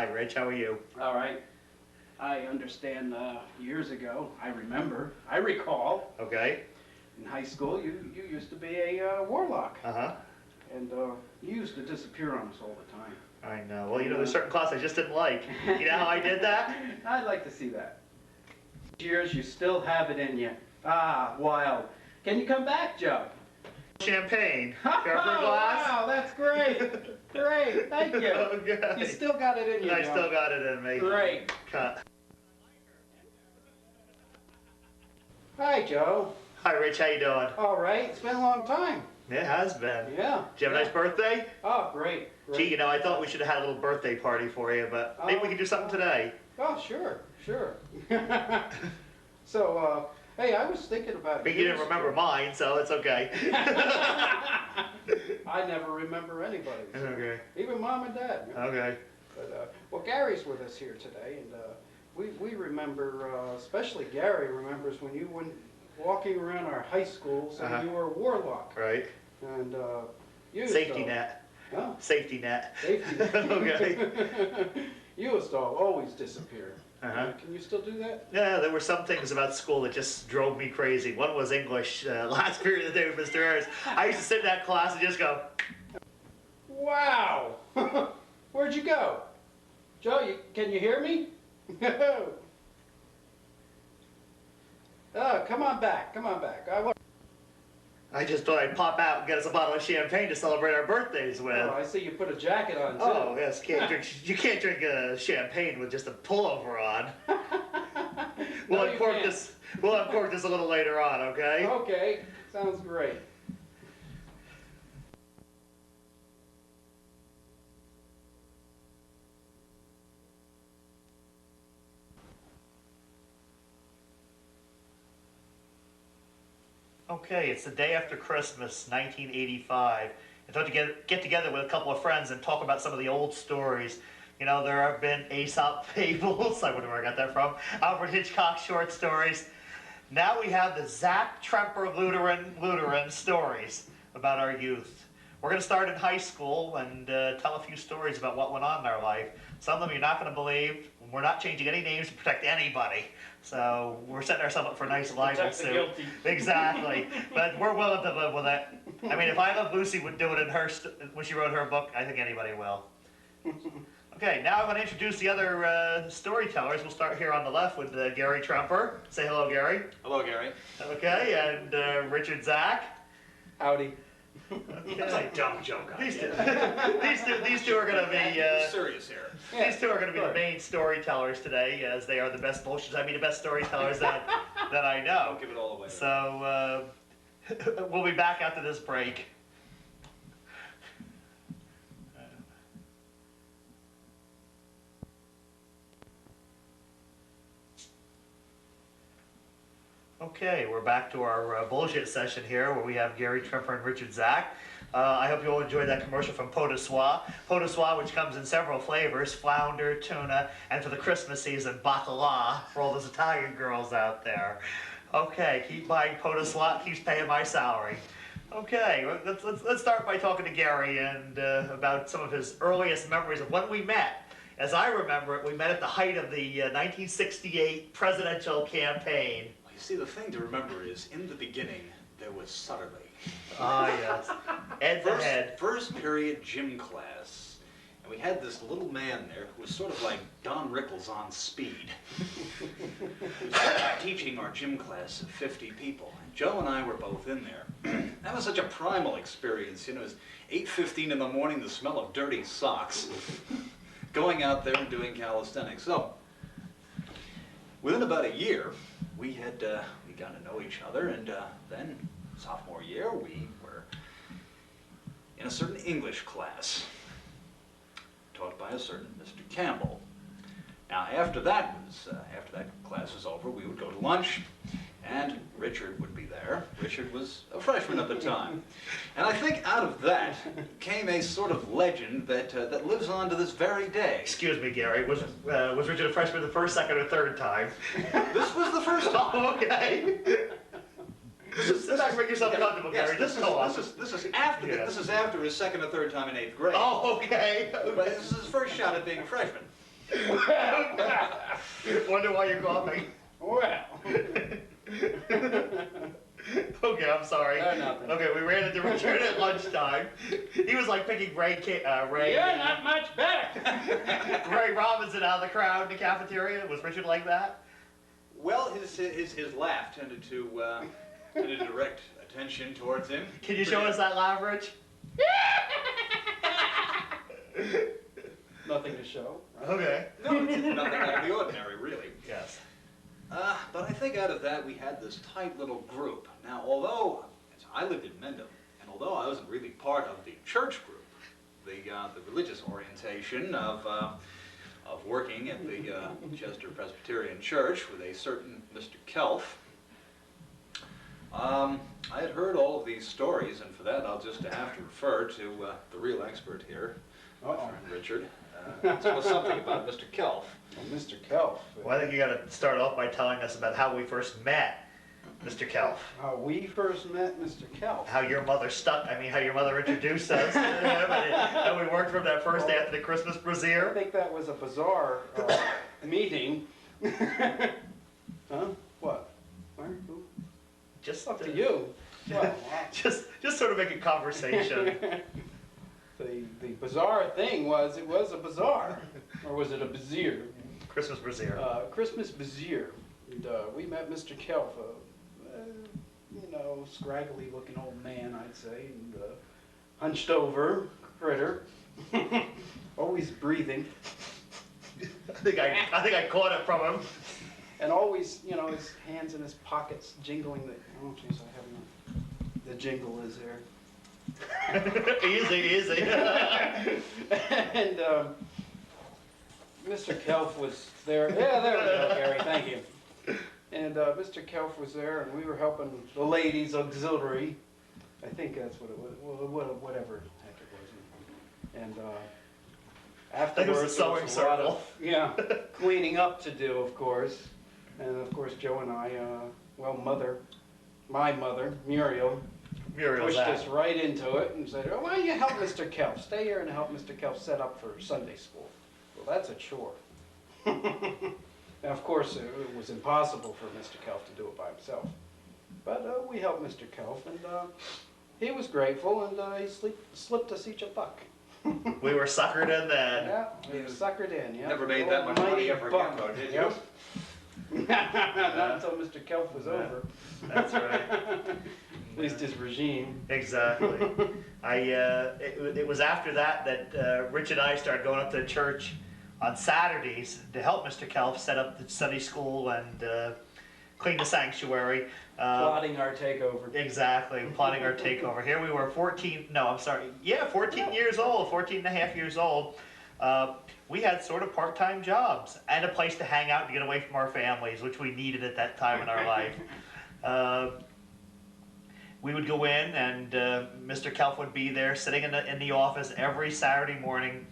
Hi, Rich. How are you? All right. I understand years ago, I recall, Okay. in high school, you used to be a warlock. Uh-huh. And you used to disappear on us all the time. I know. Well, there's certain class I just didn't like. You know how I did that? I'd like to see that. Years, you still have it in you. Ah, wild. Can you come back, Joe? Champagne. Care for a glass? Wow, that's great. Great, thank you. Okay. You still got it in you, I Joe. still got it in me. Great. Cut. Hi, Joe. Hi, Rich. How you doing? All right, it's been a long time. It has been. Yeah. Did you have a nice birthday? Oh, great. Gee, I thought we should have had a little birthday party for you, but maybe we could do something today. Oh, sure. So, hey, I was thinking about But you didn't remember mine, so it's okay. I never remember anybody's. Okay. Even Mom and Dad. Okay. But, well, Gary's with us here today, and we remember, especially Gary remembers when you went walking around our high schools and you were a warlock. Right. And you Safety net. Huh? Safety net. Safety net. Okay. You used to always disappear. Uh-huh. Can you still do that? Yeah, there were some things about school that just drove me crazy. One was English, last period of the day with Mr. Harris. I used to sit in that class and just go, Wow! Where'd you go? Joe, can you hear me? Oh, come on back. I just thought I'd pop out and get us a bottle of champagne to celebrate our birthdays with. Oh, I see you put a jacket on, too. Oh, yes, you can't drink champagne with just a pullover on. No, We'll uncork this a little later on, okay? Okay, sounds great. Okay, it's the day after Christmas, 1985. I thought to get together with a couple of friends and talk about some of the old stories. There have been Aesop fables, I wonder where I got that from, Alfred Hitchcock short stories. Now we have the Zach Tremper Lutheran stories about our youth. We're going to start in high school and tell a few stories about what went on in our life. Some of them you're not going to believe. We're not changing any names to protect anybody. So we're setting ourselves up for a nice libel suit. Exactly. But we're willing to live with it. I mean, if I Love Lucy would do it in when she wrote her book, I think anybody will. Okay, now I'm going to introduce the other storytellers. We'll start here on the left with Gary Tremper. Say hello, Gary. Hello, Gary. Okay, and Richard Zach. Howdy. Okay. That's a dumb joke. These two are going to be serious here. these two are going to be the main storytellers today, as they are the best the best storytellers that I know. Don't give it all away. So we'll be back after this break. Okay, we're back to our bullshit session here, where we have Gary Tremper and Richard Zach. I hope you all enjoyed that commercial from Pot de Soie. Pot de Soie, which comes in several flavors, flounder, tuna, and for the Christmas season, bacala, for all those Italian girls out there. Okay, keep buying Pot de Soie, keeps paying my salary. Okay, let's start by talking to Gary and about some of his earliest memories of when we met. As I remember it, we met at the height of the 1968 presidential campaign. Well, you see, the thing to remember is, in the beginning, there was Sutterly. Ah, yes. Head to head. First period gym class. And we had this little man there who was sort of like Don Rickles on speed. He was teaching our gym class of 50 people. And Joe and I were both in there. That was such a primal experience. It was 8:15 in the morning, the smell of dirty socks. Going out there and doing calisthenics. So, within about a year, we got to know each other, and then sophomore year, we were in a certain English class, taught by a certain Mr. Campbell. Now, after that class was over, we would go to lunch, and Richard would be there. Richard was a freshman at the time. And I think out of that came a sort of legend that lives on to this very day. Excuse me, Gary. Was Richard a freshman the first, second, or third time? This was the first time. Oh, okay. Sit back, make yourself comfortable, Gary. Just go on. This is after his second or third time in 8th grade. Oh, okay. But this is his first shot at being a freshman. Wonder why you're coughing. Well. Okay, I'm sorry. Nothing. Okay, we ran into Richard at lunchtime. He was like picking Ray. You're not much better. Ray Robinson out of the crowd in the cafeteria. Was Richard like that? Well, his laugh tended to direct attention towards him. Can you show us that laugh, Rich? Nothing to show. Right? Okay. No, it's nothing out of the ordinary, really. Yes. But I think out of that we had this tight little group. Now, although I lived in Mendham, and although I wasn't really part of the church group, the religious orientation of working at the Chester Presbyterian Church with a certain Mr. Kelf, I had heard all of these stories, and for that I'll just have to refer to the real expert here, my friend Richard. Tell us something about Mr. Kelf. Well, Mr. Kelf. Well, I think you got to start off by telling us about how we first met Mr. Kelf. How we first met Mr. Kelf. How your mother how your mother introduced us to him, and we worked from that first day after the Christmas I brazier. think that was a bizarre meeting. Huh? What? Where? Who? Just Up to you. Well, Just sort of make a conversation. the bizarre thing was, it was a bazaar. Or was it a bazier? Christmas brazier. Christmas bazier. And we met Mr. Kelf, you know, scraggly looking old man, I'd say, and hunched over critter. Always breathing. I think I caught it from him. And always, you know, his hands in his pockets, jingling the. Oh, jeez, I have the jingle is there. Easy. And Mr. Kelf was there. Yeah, there we go, Gary. Thank you. And Mr. Kelf was there, and we were helping the ladies' auxiliary. I think that's what it was. Well, whatever the heck it was. And afterwards, it was a sewing there was a lot circle. of, yeah, cleaning up to do, of course. And of course, Joe and I, my mother, Muriel, Muriel's pushed that. us right into it and said, "Oh, why don't you help Mr. Kelf? Stay here and help Mr. Kelf set up for Sunday school." Well, that's a chore. And of course, it was impossible for Mr. Kelf to do it by himself. But we helped Mr. Kelf, and he was grateful, and he slipped us each a buck. We were suckered in then. Yeah, we were suckered in. Yeah, Never made that much money ever again, though, did you? Yep. Not until Mr. Kelf was Yeah. over. That's right. At least his regime. Exactly. It was after that Rich and I started going up to church on Saturdays to help Mr. Kelf set up the Sunday school and clean the sanctuary. Plotting our takeover. Exactly, plotting our takeover. Here we were 14 years old, 14 and a half years old. We had sort of part-time jobs and a place to hang out and get away from our families, which we needed at that time in our life. We would go in, and Mr. Kelf would be there sitting in the office every Saturday morning,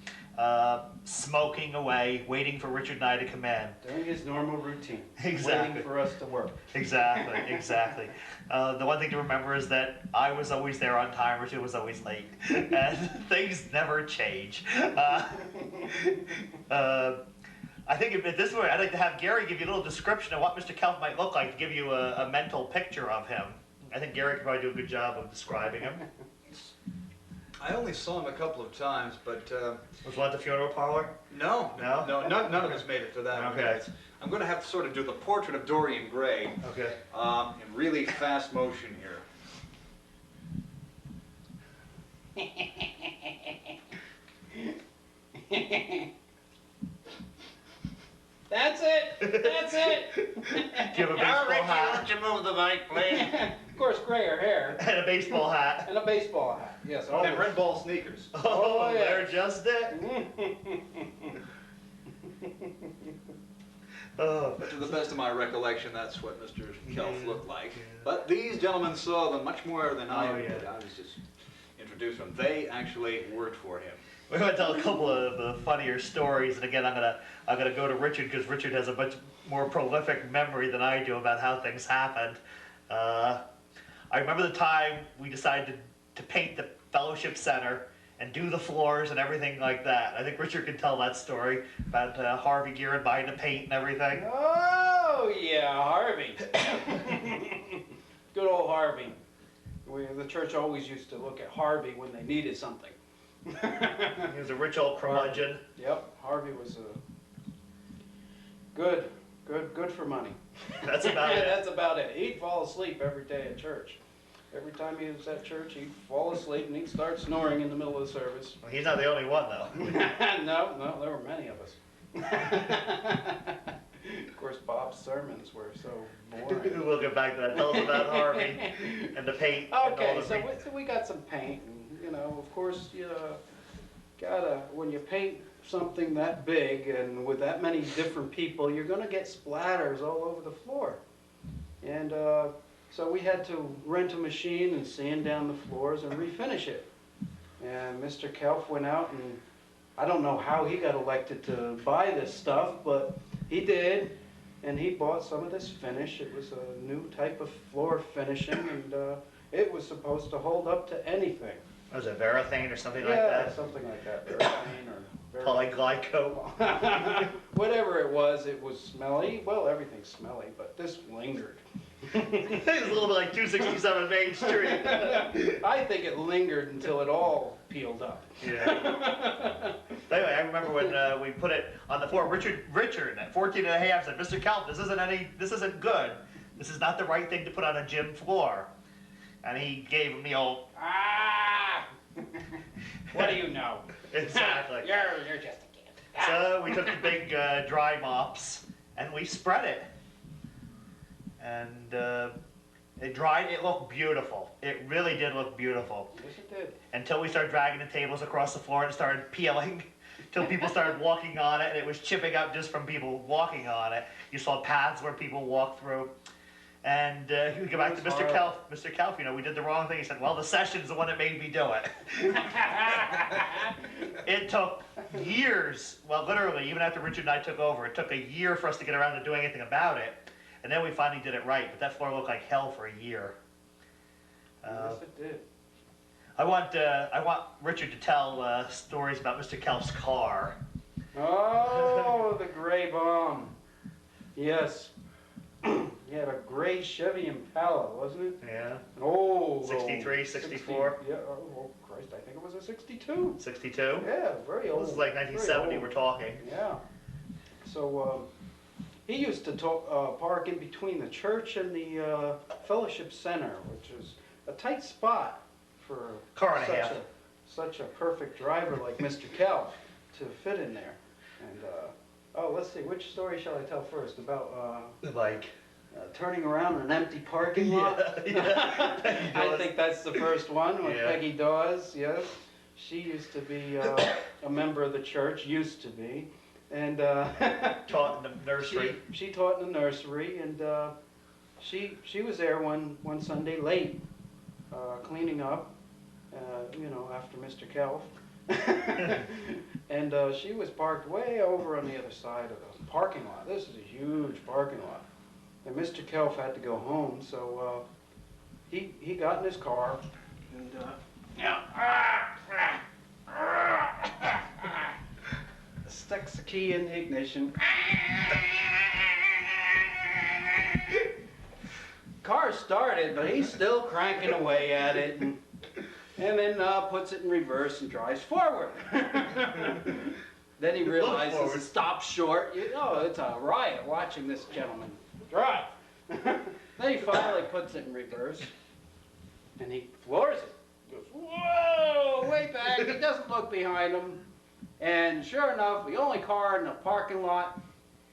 smoking away, waiting for Richard and I to come in. Doing his normal routine. Exactly. Waiting for us to work. Exactly. The one thing to remember is that I was always there on time, Richard was always late, and things never change. I think at this point, I'd like to have Gary give you a little description of what Mr. Kelf might look like to give you a mental picture of him. I think Gary could probably do a good job of describing him. I only saw him a couple of times, but Was one at the funeral parlor? no, No? none of us made it to that. Okay. I'm going to have to sort of do the portrait of Dorian Gray Okay. in really fast motion here. That's it! That's it! Do you have a baseball hat? you move the mic, please? Of course, grayer hair. And a baseball hat. And a baseball hat. Yes. And always. red ball sneakers. Oh, yeah. they're just it. Oh. But to the best of my recollection, that's what Mr. Kelf Yeah. looked like. Yeah. But these gentlemen saw them much more than I Oh, did. yeah. I was just introduced to them. They actually worked for him. We're going to tell a couple of funnier stories, and again, I'm gonna go to Richard because Richard has a much more prolific memory than I do about how things happened. I remember the time we decided to paint the Fellowship Center and do the floors and everything like that. I think Richard could tell that story about Harvey Gearin buying the paint and everything. Oh, yeah, Harvey. Good old Harvey. The church always used to look at Harvey when they needed something. He was a rich old curmudgeon. Yep, Harvey was good for money. That's about it. That's about it. He'd fall asleep every day at church. Every time he was at church, he'd fall asleep and he'd start snoring in the middle of the service. Well, he's not the only one, though. No, there were many of us. Of course, Bob's sermons were so boring. We'll get back to that. Tell us about Harvey and the paint. And all Okay, the so we got some paint, and you know, of course, you gotta, when you paint something that big and with that many different people, you're gonna get splatters all over the floor. And so we had to rent a machine and sand down the floors and refinish it. And Mr. Kelf went out, and I don't know how he got elected to buy this stuff, but he did. And he bought some of this finish. It was a new type of floor finishing, and it was supposed to hold up to anything. Was it Varathane or something like Yeah, that? something like that. Varathane or Polyglyco. whatever it was smelly. Well, everything's smelly, but this lingered. It was a little bit like 267 Main Street. I think it lingered until it all peeled up. Yeah. Anyway, I remember when we put it on the floor, Richard at 14 and a half said, Mr. Kelp, this isn't good. This is not the right thing to put on a gym floor. And he gave him the old, Ah! What do you know? exactly. You're just a kid. So we took the big dry mops and we spread it. And it dried, it looked beautiful. It really did look beautiful. Yes, it did. Until we started dragging the tables across the floor and it started peeling. Till people started walking on it and it was chipping up just from people walking on it. You saw paths where people walked through. And we go back to Mr. Kelf. Mr. Kelf, you know, we did the wrong thing. He said, well, the session's the one that made me do it. It took years, well, literally, even after Richard and I took over, it took a year for us to get around to doing anything about it. And then we finally did it right, but that floor looked like hell for a year. Yes, it did. I want Richard to tell stories about Mr. Kelf's car. Oh, the gray bomb. Yes. He had a gray Chevy Impala, wasn't it? Yeah. An old. 63, 64? 60, yeah, oh Christ, I think it was a 62. 62? Yeah, very This old. is like 1970 very we're old. talking. Yeah. So he used to park in between the church and the Fellowship Center, which is a tight spot for Car and a half. such a perfect driver like Mr. Cal to fit in there. And oh, let's see, which story shall I tell first? About Like, turning around in an empty parking lot? yeah. I think that's the first one with Yeah. Peggy Dawes, yes. She used to be a member of the church, used to be. And Taught in the nursery. she taught in the nursery, and she was there one Sunday late, cleaning up, you know, after Mr. Kelf. And she was parked way over on the other side of the parking lot. This is a huge parking lot. And Mr. Kelf had to go home, so he got in his car and sticks the key in the ignition. Car started, but he's still cranking away at it, and then puts it in reverse and drives forward. Then he realizes forward. it stops short. It's a riot watching this gentleman drive. Then he finally puts it in reverse, and he floors it. He goes, whoa, way back. He doesn't look behind him. And sure enough, the only car in the parking lot,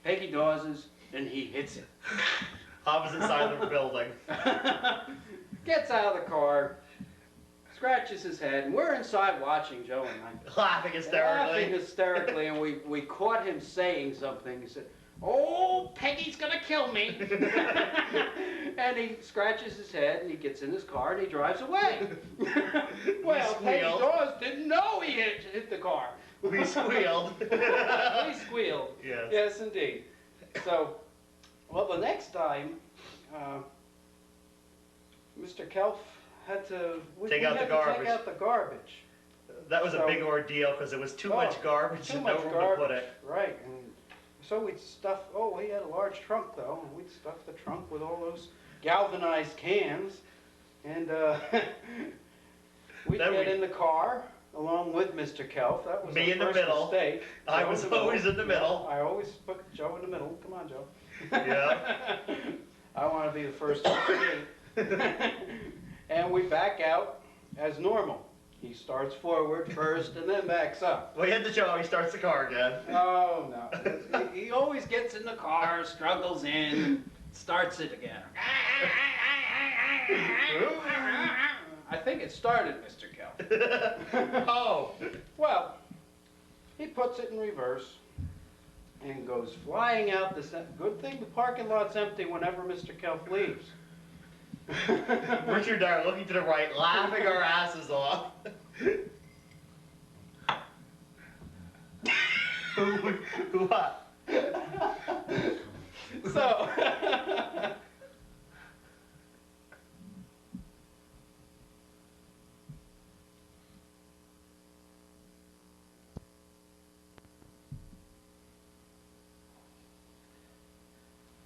Peggy Dawes's, and he hits it. Opposite side of the building. Gets out of the car, scratches his head, and we're inside watching Joe and I. Laughing Laughing hysterically. hysterically, and we caught him saying something. He said, "Oh, Peggy's gonna kill me." And he scratches his head, and he gets in his car, and he drives away. Well, Peggy squealed. Dawes didn't know he hit the car. We squealed. We squealed. Yes. Yes, indeed. So, well, the next time, Mr. Kelf had to Take out the take garbage. out the garbage, That was a So- big ordeal because there was too Oh, much garbage too and no much room garbage. to put it. Right, and so we'd stuff, oh, he had a large trunk though, and we'd stuff the trunk with all those galvanized cans, and we'd Then get we- in the car along with Mr. Kelf. That was Me our in the first middle. mistake. I Joe was in the always in the Yeah, middle. I always put Joe in the middle. Come on, Joe. Yeah. I want to be the first to skate. And we back out as normal. He starts forward first and then backs up. We had to show how he starts the car again. Oh, no. He always gets in the car, struggles in, starts it again. I think it started, Mr. Kelp. Oh. Well, he puts it in reverse and goes flying out the good thing the parking lot's empty whenever Mr. Kelp leaves. Richard and I are looking to the right, laughing our asses off. What? So,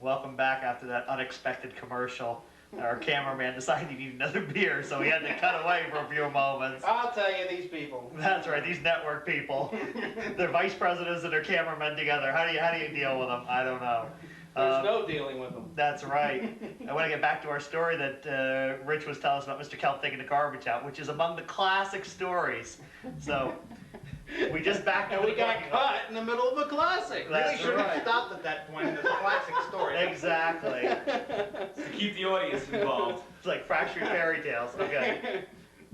Welcome back after that unexpected commercial. Our cameraman decided he needed another beer, so he had to cut away for a few moments. I'll tell you, these people. That's right, these network people. They're vice presidents and their cameramen together. How do you deal with them? I don't know. There's no dealing with them. That's right. I want to get back to our story that Rich was telling us about Mr. Kelp taking the garbage out, which is among the classic stories. So, we just backed And into we the got parking lot. cut in the middle of a classic. Really That's should right. have stopped at that point. It's a classic story. Exactly. To keep the audience involved. It's like fractured fairy tales. Okay.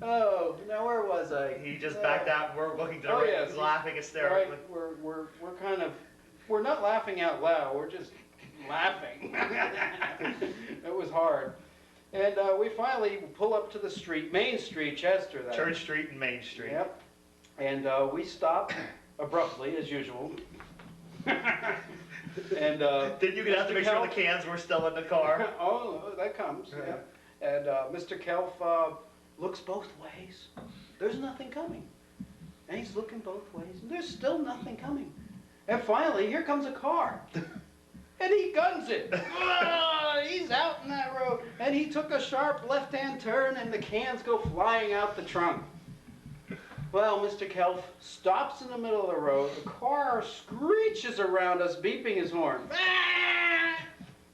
Oh, now where was I? He just backed out and we're looking to the Oh, right, yes. laughing Right, hysterically. we're kind of, we're not laughing out loud, we're just laughing. It was hard. And we finally pull up to the street, Main Street, Chester. That Church Street and Main Street. Yep. And we stop abruptly, as usual. And Didn't you get out to Mr. make sure the Kelp- cans were still in the car? Oh, that comes, yeah. And Mr. Kelf looks both ways. There's nothing coming. And he's looking both ways, and there's still nothing coming. And finally, here comes a car. And he guns it. Ah, he's out in that road. And he took a sharp left-hand turn, and the cans go flying out the trunk. Well, Mr. Kelf stops in the middle of the road. The car screeches around us, beeping his horn. Ah!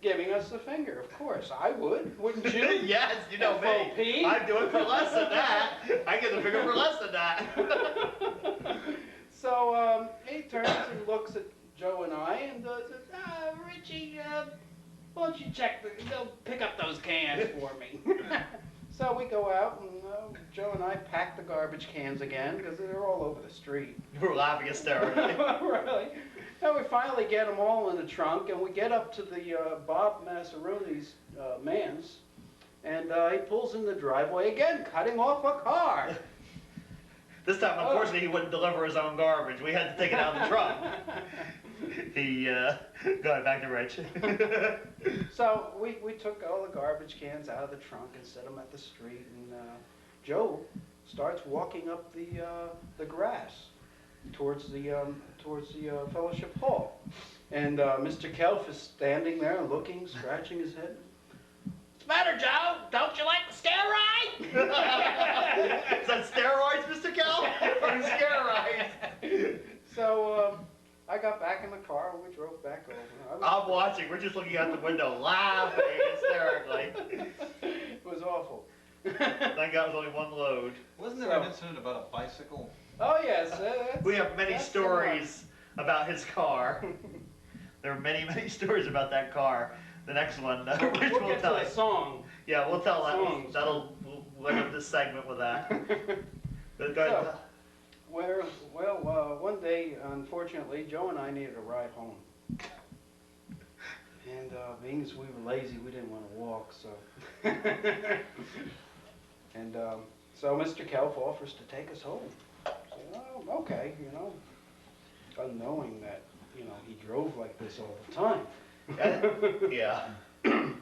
Giving us the finger, of course. I would, wouldn't you? Yes, you know FOP? me. I'd do it for less than that. I get the figure for less than that. So he turns and looks at Joe and I and says, Richie, why don't you check, go pick up those cans for me. So we go out and Joe and I pack the garbage cans again because they're all over the street. We're laughing hysterically. Really. And we finally get them all in the trunk and we get up to the Bob Massaroni's man's and he pulls in the driveway again, cutting off a car. This time, unfortunately, he wouldn't deliver his own garbage. We had to take it out of the trunk. He, go ahead, back to Rich. So we took all the garbage cans out of the trunk and set them at the street, and Joe starts walking up the grass towards the fellowship hall, and Mr. Kelf is standing there looking, scratching his head. What's the matter, Joe? Don't you like the scare ride? Is that steroids, Mr. Kel? Or steroids? So I got back in the car and we drove back over. I'm watching. We're just looking out the window, laughing hysterically. It was awful. Thank God it was only one load. Wasn't there an incident about a bicycle? Oh yes. That's- We have many that's the stories about his car. There are many, many stories about that car. The next one, one. Rich We'll will get to tell the you. song. Yeah, we'll tell that. Songs. We'll end up this segment with that. But go ahead. Well, one day, unfortunately, Joe and I needed a ride home. And being as we were lazy, we didn't want to walk, so. And so Mr. Kelf offers to take us home. So, oh, okay, unknowing that, he drove like this all the time. Yeah.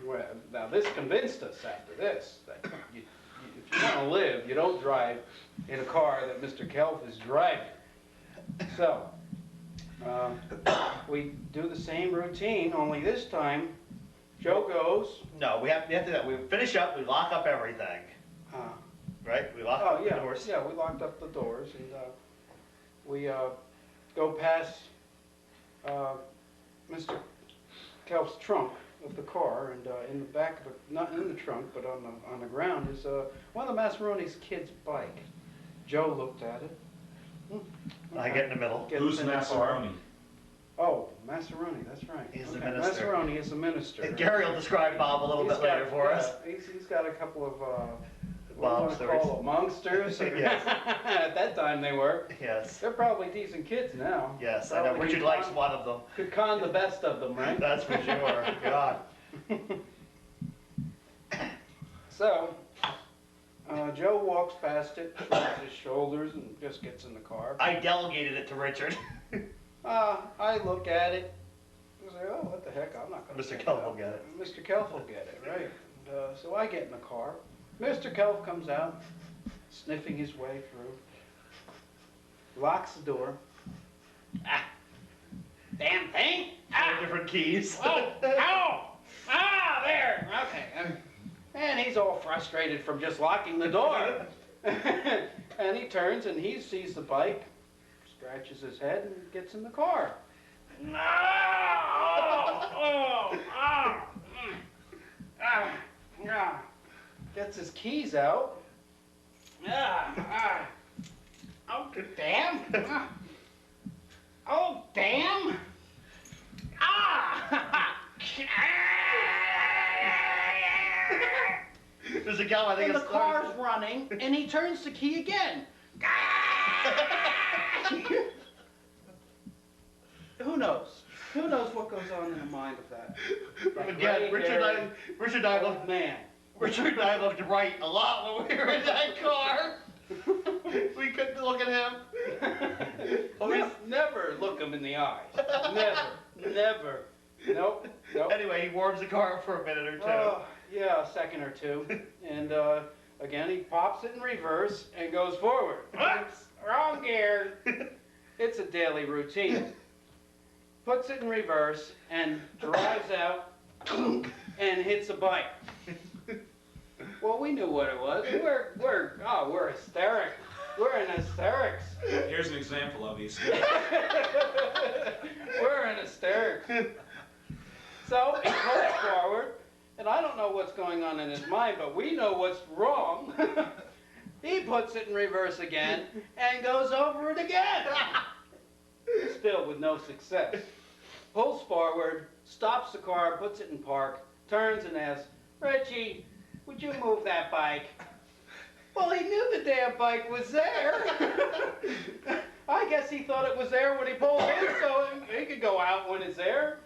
Well, now this convinced us after this, that if If you want to live, you don't drive in a car that Mr. Kelf is driving. So, we do the same routine, only this time Joe goes. No, we have to do that. We finish up, we lock up everything, right? We lock Oh, up yeah, the doors. yeah, we locked up the doors and we go past Mr. Kelf's trunk of the car, and in the back of the, not in the trunk, but on the ground is one of the Massaroni's kids' bike. Joe looked at it. I get in the middle. Gets Who's in the car. Massaroni? Oh, Massaroni, that's right. He's the minister. Massaroni is the minister. And Gary will describe Bob a little He's bit later got- for yeah, us. He's got a couple of, Bob what do you want to call them, monsters? Yes. At that time they were. Yes, They're probably decent kids now. yes, I know. Probably Richard could likes con- one of them. Could con the best of them, right? That's for sure. God. So, Joe walks past it, shrugs his shoulders, and just gets in the car. I delegated it to Richard. I look at it, and say, oh, what the heck, I'm not gonna Mr. pick Kelf it up. will get it. Mr. Kelf will get it, right. And, so I get in the car. Mr. Kelf comes out, sniffing his way through, locks the door. Ah, damn thing! Four different keys. Oh, ow! Ah, there! Okay. And he's all frustrated from just locking the door. And he turns and he sees the bike, scratches his head, and gets in the car. No! Gets his keys out. Oh, damn! Oh, damn! Mr. Kelf, I think And the it's car's running, and he turns the key again. Who knows? Who knows what goes on in the mind of that? Again, Richard and I old looked, man. Richard and I looked right a lot when we were in that car. We couldn't look at him. Never look him in the eyes. Never. Nope. Anyway, he warms the car up for a minute or two. Oh, yeah, a second or two. And again, he pops it in reverse and goes forward. Whoops, wrong gear. It's a daily routine. Puts it in reverse and drives out and hits a bike. Well, we knew what it was. We're hysterics. We're in hysterics. Here's an example of these. We're in hysterics. So he goes forward, and I don't know what's going on in his mind, but we know what's wrong. He puts it in reverse again and goes over it again. Still with no success. Pulls forward, stops the car, puts it in park, turns and asks, Richie, would you move that bike? Well, he knew the damn bike was there. I guess he thought it was there when he pulled in, so he could go out when it's there.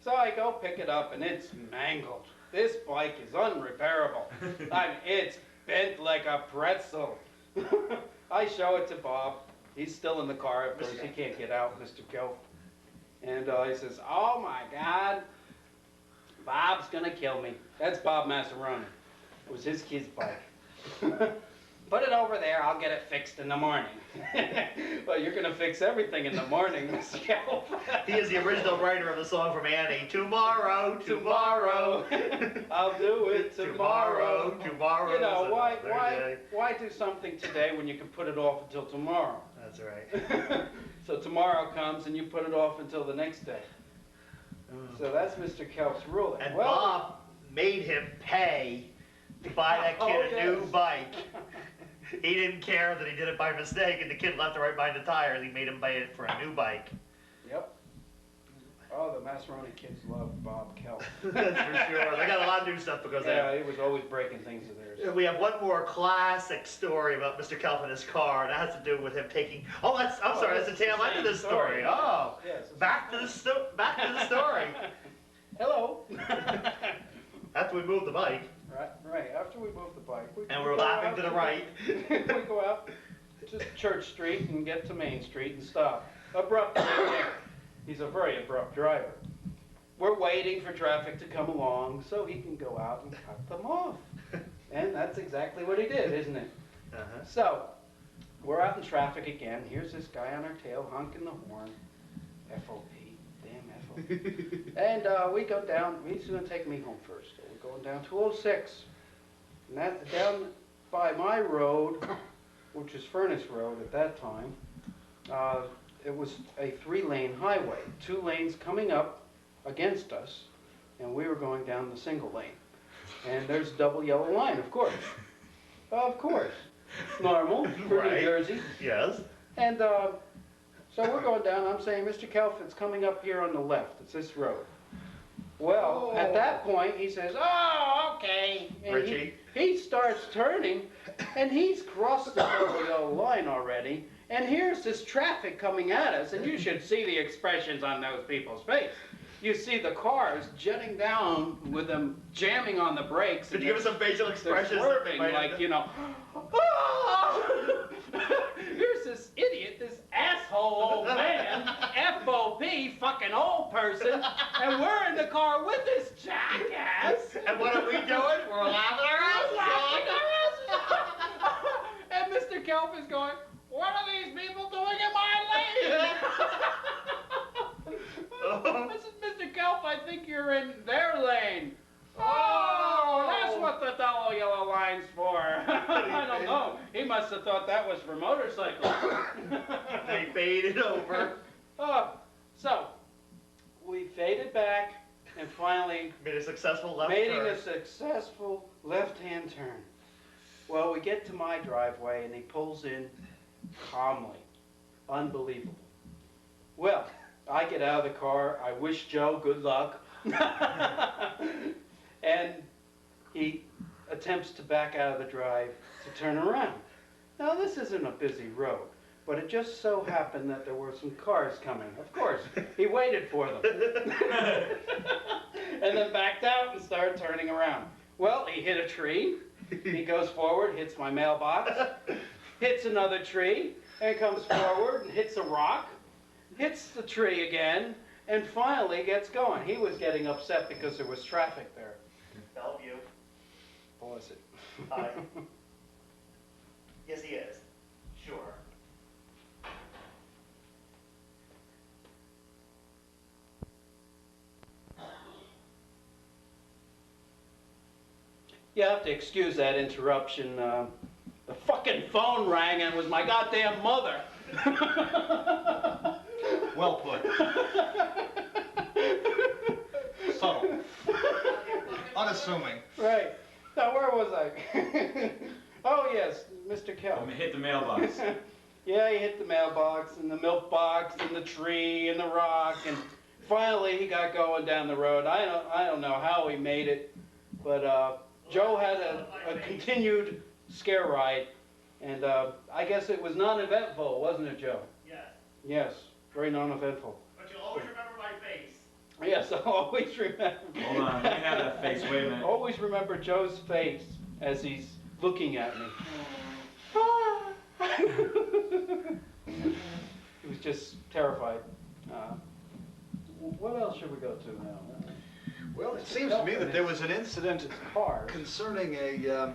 So I go pick it up, and it's mangled. This bike is unrepairable. I mean, it's bent like a pretzel. I show it to Bob. He's still in the car, of course. He can't get out, Mr. Kelf. And he says, oh my God, Bob's gonna kill me. That's Bob Massaroni. It was his kid's bike. Put it over there, I'll get it fixed in the morning. Well, you're gonna fix everything in the morning, Mr. Kelf. He is the original writer of the song from Annie. Tomorrow. I'll do it tomorrow. Tomorrow. You know, why do something today when you can put it off until tomorrow? That's right. So tomorrow comes and you put it off until the next day. So that's Mr. Kelf's ruling. And Well, Bob made him pay to buy that kid a new yes. bike. He didn't care that he did it by mistake, and the kid left it right behind the tires. He made him buy it for a new bike. Yep. Oh, the Massaroni kids love Bob Kelf. That's for sure. They got a lot of new stuff because Yeah, he was always breaking things of theirs. we have one more classic story about Mr. Kelf and his car, and that has to do with him taking. Oh, I'm sorry, that's the tail end of this story. Oh, Yes. back to the story. Hello. After we moved the bike, Right. After we moved the bike, and we're laughing to the right. we go out to Church Street and get to Main Street and stop. Abruptly there. He's a very abrupt driver. We're waiting for traffic to come along so he can go out and cut them off. And that's exactly what he did, isn't it? Uh-huh. So, we're out in traffic again. Here's this guy on our tail honking the horn. FOP. Damn FOP. And we go down. He's going to take me home first. So we're going down 206. And that's down by my road, which is Furnace Road at that time. It was a 3-lane highway. 2 lanes coming up against us, and we were going down the single lane. And there's a double yellow line, of course. Of course. Normal for Right. New Jersey. Yes. And so we're going down. I'm saying, Mr. Kelf, it's coming up here on the left. It's this road. Well, at that point, he says, oh, okay. And Richie. he starts turning, and he's crossed the double yellow line already. And here's this traffic coming at us, and you should see the expressions on those people's face. You see the cars jetting down with them jamming on the brakes. Could you give us some facial They're expressions? swerving, Might- like, you know, "Ah!" Here's this idiot, this asshole old man, FOP, fucking old person, and we're in the car with this jackass. And what are we doing? We're laughing our asses off. And Mr. Kelp is going, what are these people doing in my lane? This is Mr. Kelp, I think you're in their lane. Oh, that's what the double yellow line's for. I don't know. He must have thought that was for motorcycles. They faded over. So, we faded back and finally Made a successful left making turn. a successful left-hand turn. Well, we get to my driveway and he pulls in calmly. Unbelievable. Well, I get out of the car. I wish Joe good luck. And he attempts to back out of the drive to turn around. Now, this isn't a busy road, but it just so happened that there were some cars coming. Of course, he waited for them. And then backed out and started turning around. Well, he hit a tree. He goes forward, hits my mailbox, hits another tree, and comes forward and hits a rock, hits the tree again, and finally gets going. He was getting upset because there was traffic there. Help you. Was it? Hi. Yes, he is. Sure. You have to excuse that interruption. The fucking phone rang and it was my goddamn mother. Well put. Subtle. Unassuming. Right. Now, where was I? Oh, yes, Mr. Kelp. I'm gonna hit the mailbox. Yeah, he hit the mailbox and the milk box and the tree and the rock, and finally he got going down the road. I don't know how he made it, but Joe had a continued scare ride, and I guess it was non-eventful, wasn't it, Joe? Yes. Yes, very non-eventful. But you'll always remember my face. Yes, I'll always remember. Hold on, let me have that face. Wait a minute. Always remember Joe's face as he's looking at me. He was just terrified. What else should we go to now? Well, it seems to me that there was an incident Cars. concerning a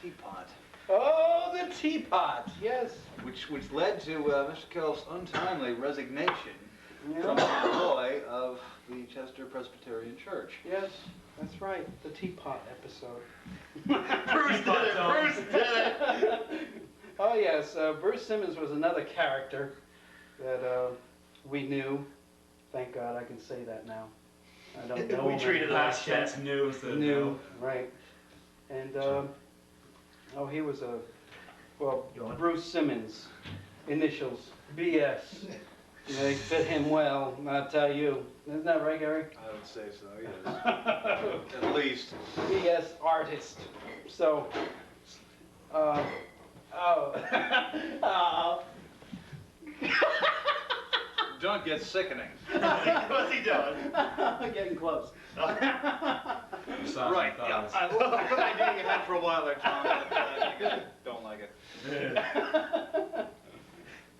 teapot, Oh, the teapot. Yes. which led to Mr. Kelf's untimely resignation Yeah. from the employ of the Chester Presbyterian Church. Yes, that's right. The teapot episode. Bruce did it. Bruce did it. Oh yes, Bruce Simmons was another character that we knew. Thank God I can say that now. I don't know We him treated anymore. Past tense new instead of New, no. right. And, he was Go on. Bruce Simmons, initials, BS. They fit him well, I'll tell you. Isn't that right, Gary? I would say so, yes. At least. BS artist. So, oh. Don't get sickening. What's he doing? Getting close. Massage Right, my yeah. thighs. Good idea you had for a while there, Tom, but you don't like it.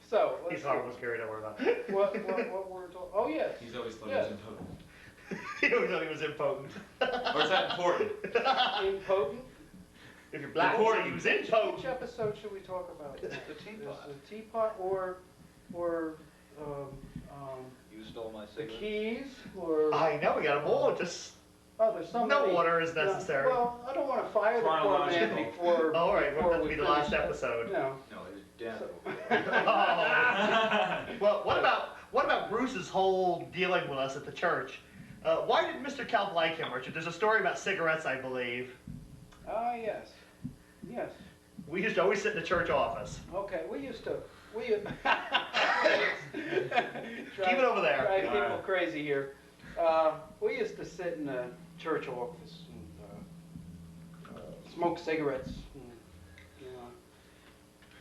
So, He's harmless, Gary, don't worry about it. what were we talking? Oh, yes. He's always thought Yeah. he was impotent. He always thought he was impotent. Or is that important? Impotent? If you're black, Important. he was in Which tow. episode should we talk about? The teapot. The teapot or um, You stole my the cigarette. keys or... I know, we got them all, just, Oh, there's so no many. order is Yeah, necessary. Well, I don't want to fire the poor man Chronological. before. All right, before well, that'll we be the last finish. episode. No. No, his death. Oh. Well, what about Bruce's whole dealing with us at the church? Why did Mr. Kelp like him, Richard? There's a story about cigarettes, I believe. Ah, yes. Yes. We used to always sit in the church office. Okay, we used to, we... Keep it over there. Drive people Alright. crazy here. We used to sit in the church office and smoke cigarettes and, you know,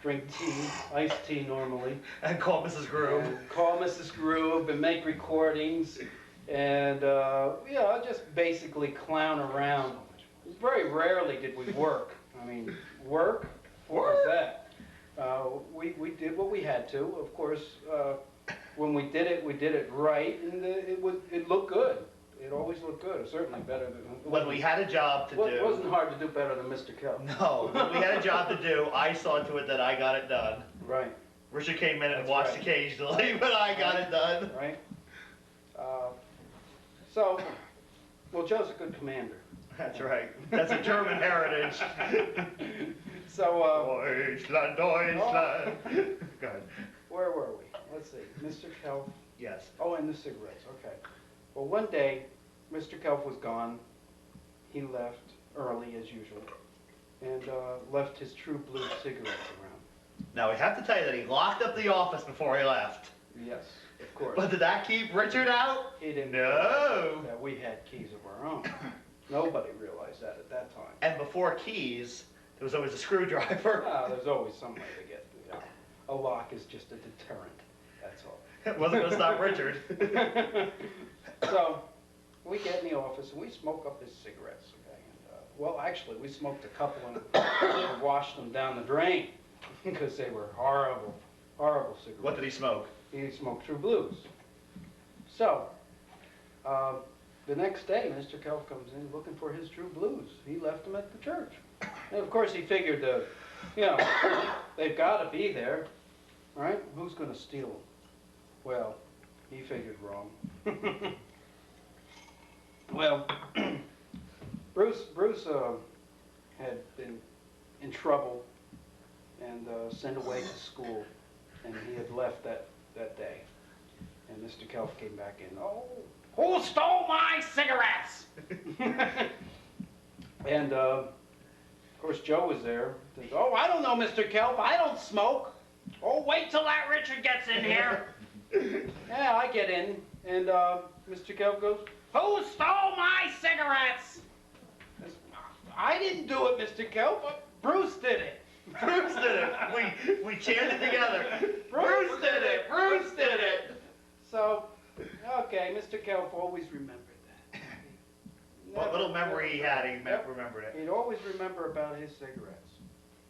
drink tea, iced tea normally. And call Mrs. Groom. And call Mrs. Groove and make recordings and, you know, just basically clown around. Very rarely did we work. I mean, work? What was that? We did what we had to. Of course, when we did it right, and it looked good. It always looked good. Certainly better than When we had a job to It wasn't do. hard to do better than Mr. Kelp. No, when we had a job to do, I saw to it that I got it done. Right, Richard came in and That's watched right. occasionally, but I got it done. right. So, well, Joe's a good commander. That's right. That's a German heritage. So, Deutschland, Deutschland. Go ahead. where were we? Let's see. Mr. Kelp. Yes. Oh, and the cigarettes. Okay. Well, one day, Mr. Kelp was gone. He left early as usual, and left his True Blue cigarettes around. Now we have to tell you that he locked up the office before he left. Yes, of course. But did that keep Richard out? He didn't No. realize that we had keys of our own. Nobody realized that at that time. And before keys, there was always a screwdriver. There's always some way to get, you know, a lock is just a deterrent, that's all. It wasn't going to stop Richard. So, we get in the office and we smoke up his cigarettes, okay? And, well, actually, we smoked a couple and washed them down the drain because they were horrible, horrible cigarettes. What did he smoke? He smoked True Blues. So, the next day, Mr. Kelp comes in looking for his True Blues. He left them at the church. And of course, he figured, you know, they've got to be there, right? Who's going to steal them? Well, he figured wrong. Well, Bruce had been in trouble and sent away to school, and he had left that day. And Mr. Kelp came back in. Oh, who stole my cigarettes? And of course Joe was there. Says, oh, I don't know, Mr. Kelp. I don't smoke. Oh, wait till that Richard gets in here. Yeah, I get in, and Mr. Kelp goes, who stole my cigarettes? I didn't do it, Mr. Kelp. Bruce did it. Bruce did it. We chanted together. Bruce did it. Bruce did it. So, okay, Mr. Kelp always remembered that. What little memory he had, he Yep. remembered it. He'd always remember about his cigarettes.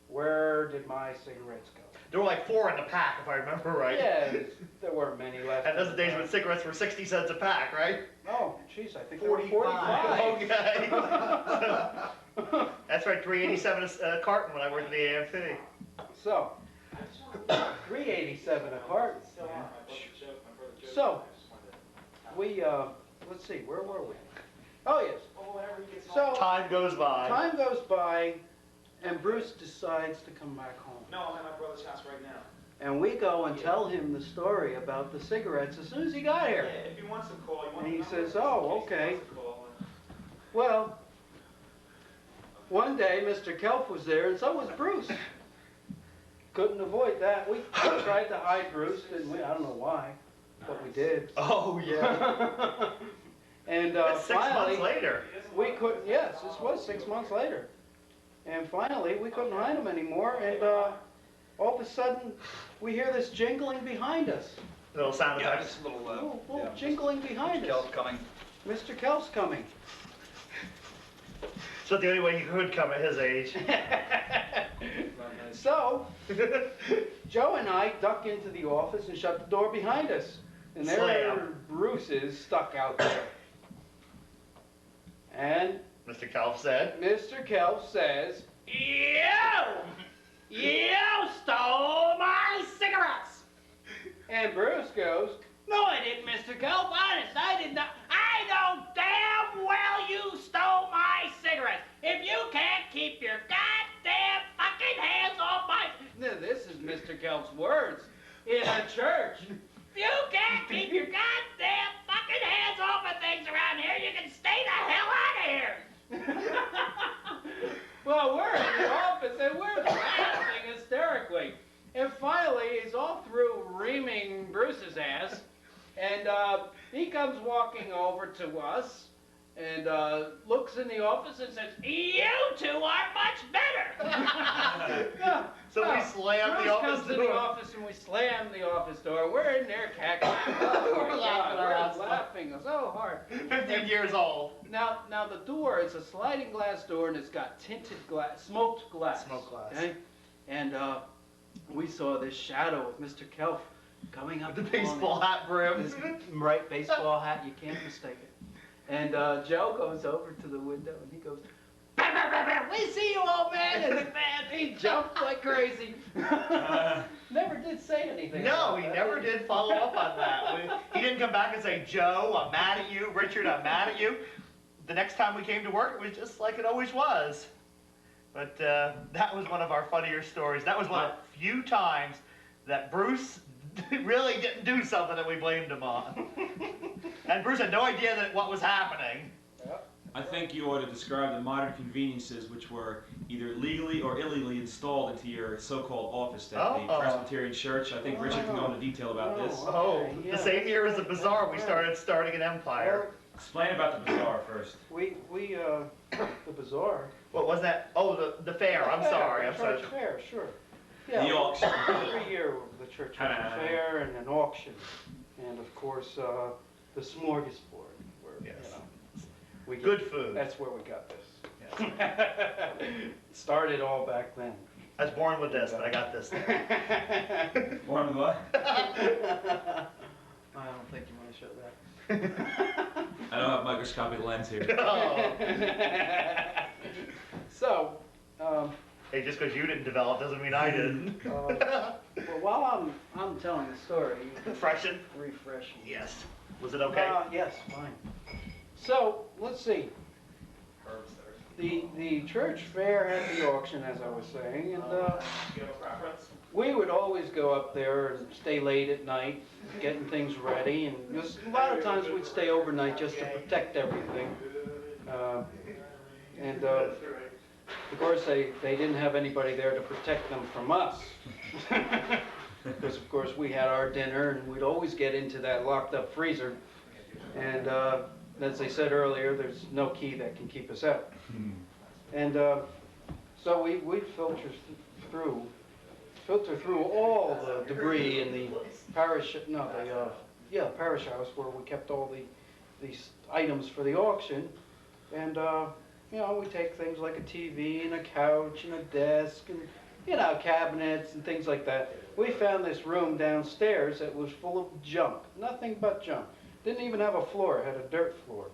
Where did my cigarettes go? There were like 4 in the pack, if I remember right. Yeah, there weren't many left. And those are the days when cigarettes were 60 cents a pack, right? Oh, jeez, I think there were 45. 45. Okay. That's right, $3.87 a carton when I worked at the AMP. So, $3.87 a carton. So, we, let's see, where were we? Oh, yes. So, Time goes by. time goes by, and Bruce decides to come back home. No, I'm at my brother's house right now. And we go and tell him the story about the cigarettes as soon as he got here. If he wants to call, you want And he the number? says, oh, In case he okay. wants to call. Well, one day Mr. Kelp was there, and so was Bruce. Couldn't avoid that. We tried to hide Bruce, didn't we? I don't know why, but we did. Oh, yeah. And That's 6 finally, months later. we couldn't. Yes, this was 6 months later. And finally, we couldn't hide him anymore. And all of a sudden, we hear this jingling behind us. Little sound Yeah, effects. just a little, Little jingling behind us. Kelp coming. Mr. Kelp's coming. So the only way he could come at his age. So, Joe and I duck into the office and shut the door behind us. And there Slam. Bruce is stuck out there. And Mr. Kelp said. Mr. Kelp says, You stole my cigarettes! And Bruce goes, No, I didn't, Mr. Gelb. Honest, I did not. I know damn well you stole my cigarettes. If you can't keep your goddamn fucking hands off my... "No, this is Mr. Gelb's words in a church." If you can't keep your goddamn fucking hands off of things around here, you can stay the hell out of here. Well, we're in the office and we're laughing hysterically. And finally, he's all through reaming Bruce's ass. And he comes walking over to us and looks in the office and says, You two are much better. "Yeah." So we Well, slammed the Bruce office comes to the door. office and we slam the office door. We're in there cackling. We're laughing our asses We're off. laughing so hard. 15 years old. Now the door is a sliding glass door and it's got tinted glass, smoked glass. Smoked glass. Okay? And we saw this shadow of Mr. Kelf coming up The along baseball hat brim. this bright baseball hat, you can't mistake it. And Joe goes over to the window and he goes, "Bah, bah, bah, bah, we see you, old man!" And the man, he jumped like crazy. Never did say anything. No, about he that. never did follow up on that. He didn't come back and say, Joe, I'm mad at you. Richard, I'm mad at you. The next time we came to work, it was just like it always was. But that was one of our funnier stories. That was one of the few times that Bruce really didn't do something that we blamed him on. And Bruce had no idea that what was happening. I think you ought to describe the modern conveniences which were either legally or illegally installed into your so-called office at the Oh. Presbyterian Church. I think Richard can go into detail about this. Oh, Yeah. the same year as the Bazaar, we started an empire. Explain about the bazaar first. We the bazaar. What was that? Oh, the fair. I'm sorry. I'm sorry. Church fair, sure. The auction. Every year the church has a fair and an auction, and of course the smorgasbord, where Yes. we get, Good food. That's where we got this. Yes. Started all back then. I was born with this, but I got this. Born with what? I don't think you want to show that. I don't have a microscopic lens here. Oh. So, Hey, just because you didn't develop doesn't mean I didn't. well, while I'm telling the story, Freshen? refreshing. Yes. Was it okay? Yes, fine. So, let's see. The church fair had the auction, as I was saying, and You have a preference? we would always go up there and stay late at night, getting things ready, and just, a lot of times we'd stay overnight just to protect everything. Of course, they didn't have anybody there to protect them from us. Because, of course, we had our dinner, and we'd always get into that locked-up freezer. And as I said earlier, there's no key that can keep us out. And so we'd filter through all the debris in the parish house where we kept all these items for the auction. And we take things like a TV and a couch and a desk and cabinets and things like that. We found this room downstairs that was full of junk, nothing but junk. Didn't even have a floor, it had a dirt floor.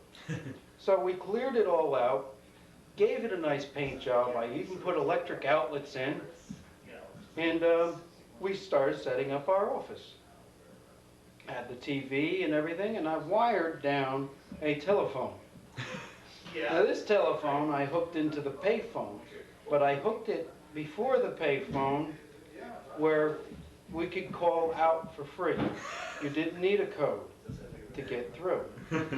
So we cleared it all out, gave it a nice paint job. I even put electric outlets in, and we started setting up our office. Had the TV and everything, and I wired down a telephone. Now this telephone I hooked into the payphone, but I hooked it before the payphone where we could call out for free. You didn't need a code to get through.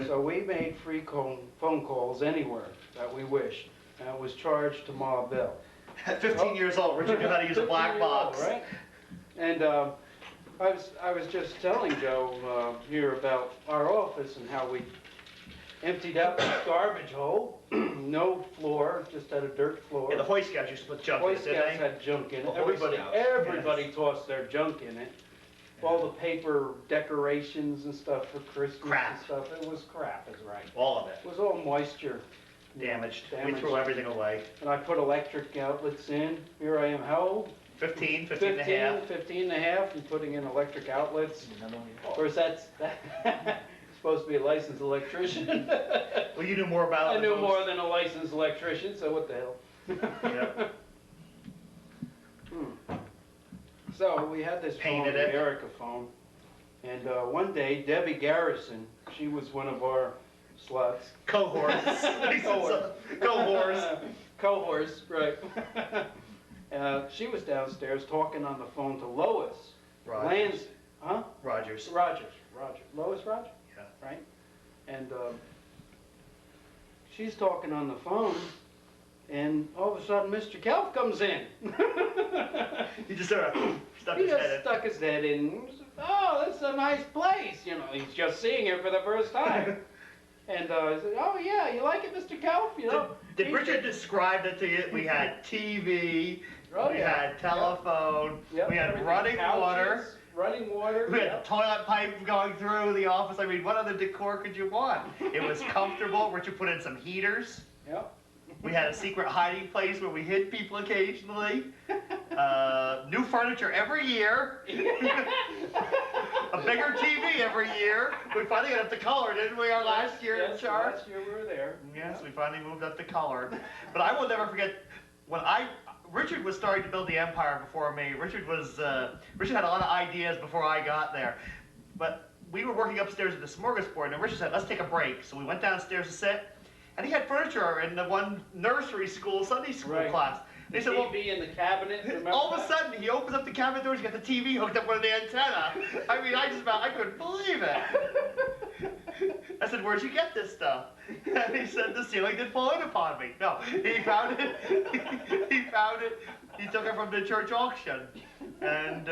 So we made free phone calls anywhere that we wished, and it was charged to Ma Bell. At 15 years old, Richard knew how to use a black 15 years old, box. right? And I was just telling Joe here about our office and how we emptied out the garbage hole. No floor, just had a dirt floor. Yeah, the Boy Scouts used to put junk in Boy it, didn't Scouts they? had junk in it. The Boy Everybody Scouts. tossed their junk in it. All the paper decorations and stuff for Christmas Crap. and stuff. It was crap, is right. All of it. It was all moisture. Damaged. We Damaged. threw everything away. And I put electric outlets in. Here I am, how old? 15 and a half. 15 and a half, and putting in electric outlets. Of course, that's supposed to be a licensed electrician. Well, you knew more about I it knew than more most. than a licensed electrician, so what the hell? Yeah. So we had this phone, Painted the it. Erica phone, and one day Debbie Garrison, she was one of our sluts. Cohorts. Cohorts. Cohorts, right. She was downstairs talking on the phone to Lois. Rogers. Huh? Rogers. Roger. Lois Roger? Yeah. Right? And she's talking on the phone, and all of a sudden Mr. Kelf comes in. He just sort of stuck He his just head in. stuck his head in. Oh, this is a nice place. You know, he's just seeing it for the first time. And I said, oh yeah, you like it, Mr. Kelf? You know. Did Richard describe it to you? We had TV, Oh, we yeah. had telephone, Yep, we had everything. running Couches, water, Running water. we had yep. the toilet pipe going through the office. I mean, what other decor could you want? It was comfortable. Richard put in some heaters. Yep. We had a secret hiding place where we hid people occasionally. New furniture every year. A bigger TV every year. We finally got up to color, didn't we, our last year in Yes, charge? last year we were there. Yes, we finally moved up to color. But I will never forget when Richard was starting to build the empire before me. Richard had a lot of ideas before I got there. But we were working upstairs at the smorgasbord, and Richard said, let's take a break. So we went downstairs to sit, and he had furniture in the one nursery school, Sunday school Right. class. And he said, well, TV in the cabinet. Remember all of a that? sudden, he opens up the cabinet doors, he's got the TV hooked up with the antenna. I mean, I couldn't believe it. I said, where'd you get this stuff? And he said, the ceiling did fall in upon me. No, he found it, he took it from the church auction. And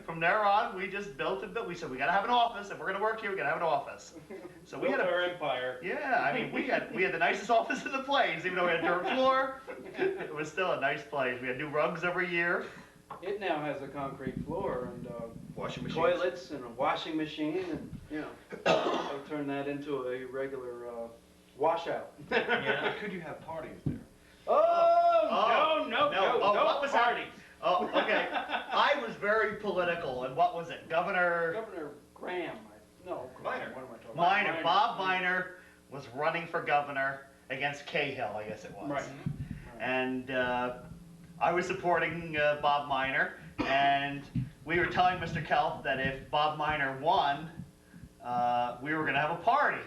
from there on, we just built and built. We said, we gotta have an office. If we're gonna work here, we gotta have an office. So we had Built our empire. yeah, I mean, we had the nicest office in the place, even though we had dirt floor. It was still a nice place. We had new rugs every year. It now has a concrete floor and Washing machines. toilets and a washing machine, and you know, they turned that into a regular washout. Yeah. Could you have parties there? Oh, no, Oh, what was parties. Oh, okay. I was very political, and what was it? Governor Governor Graham. No, Minor. What am I talking about? Minor, Bob Minor was running for governor against Cahill, I guess it was. Right. And I was supporting Bob Minor, and we were telling Mr. Kelf that if Bob Minor won, we were going to have a party.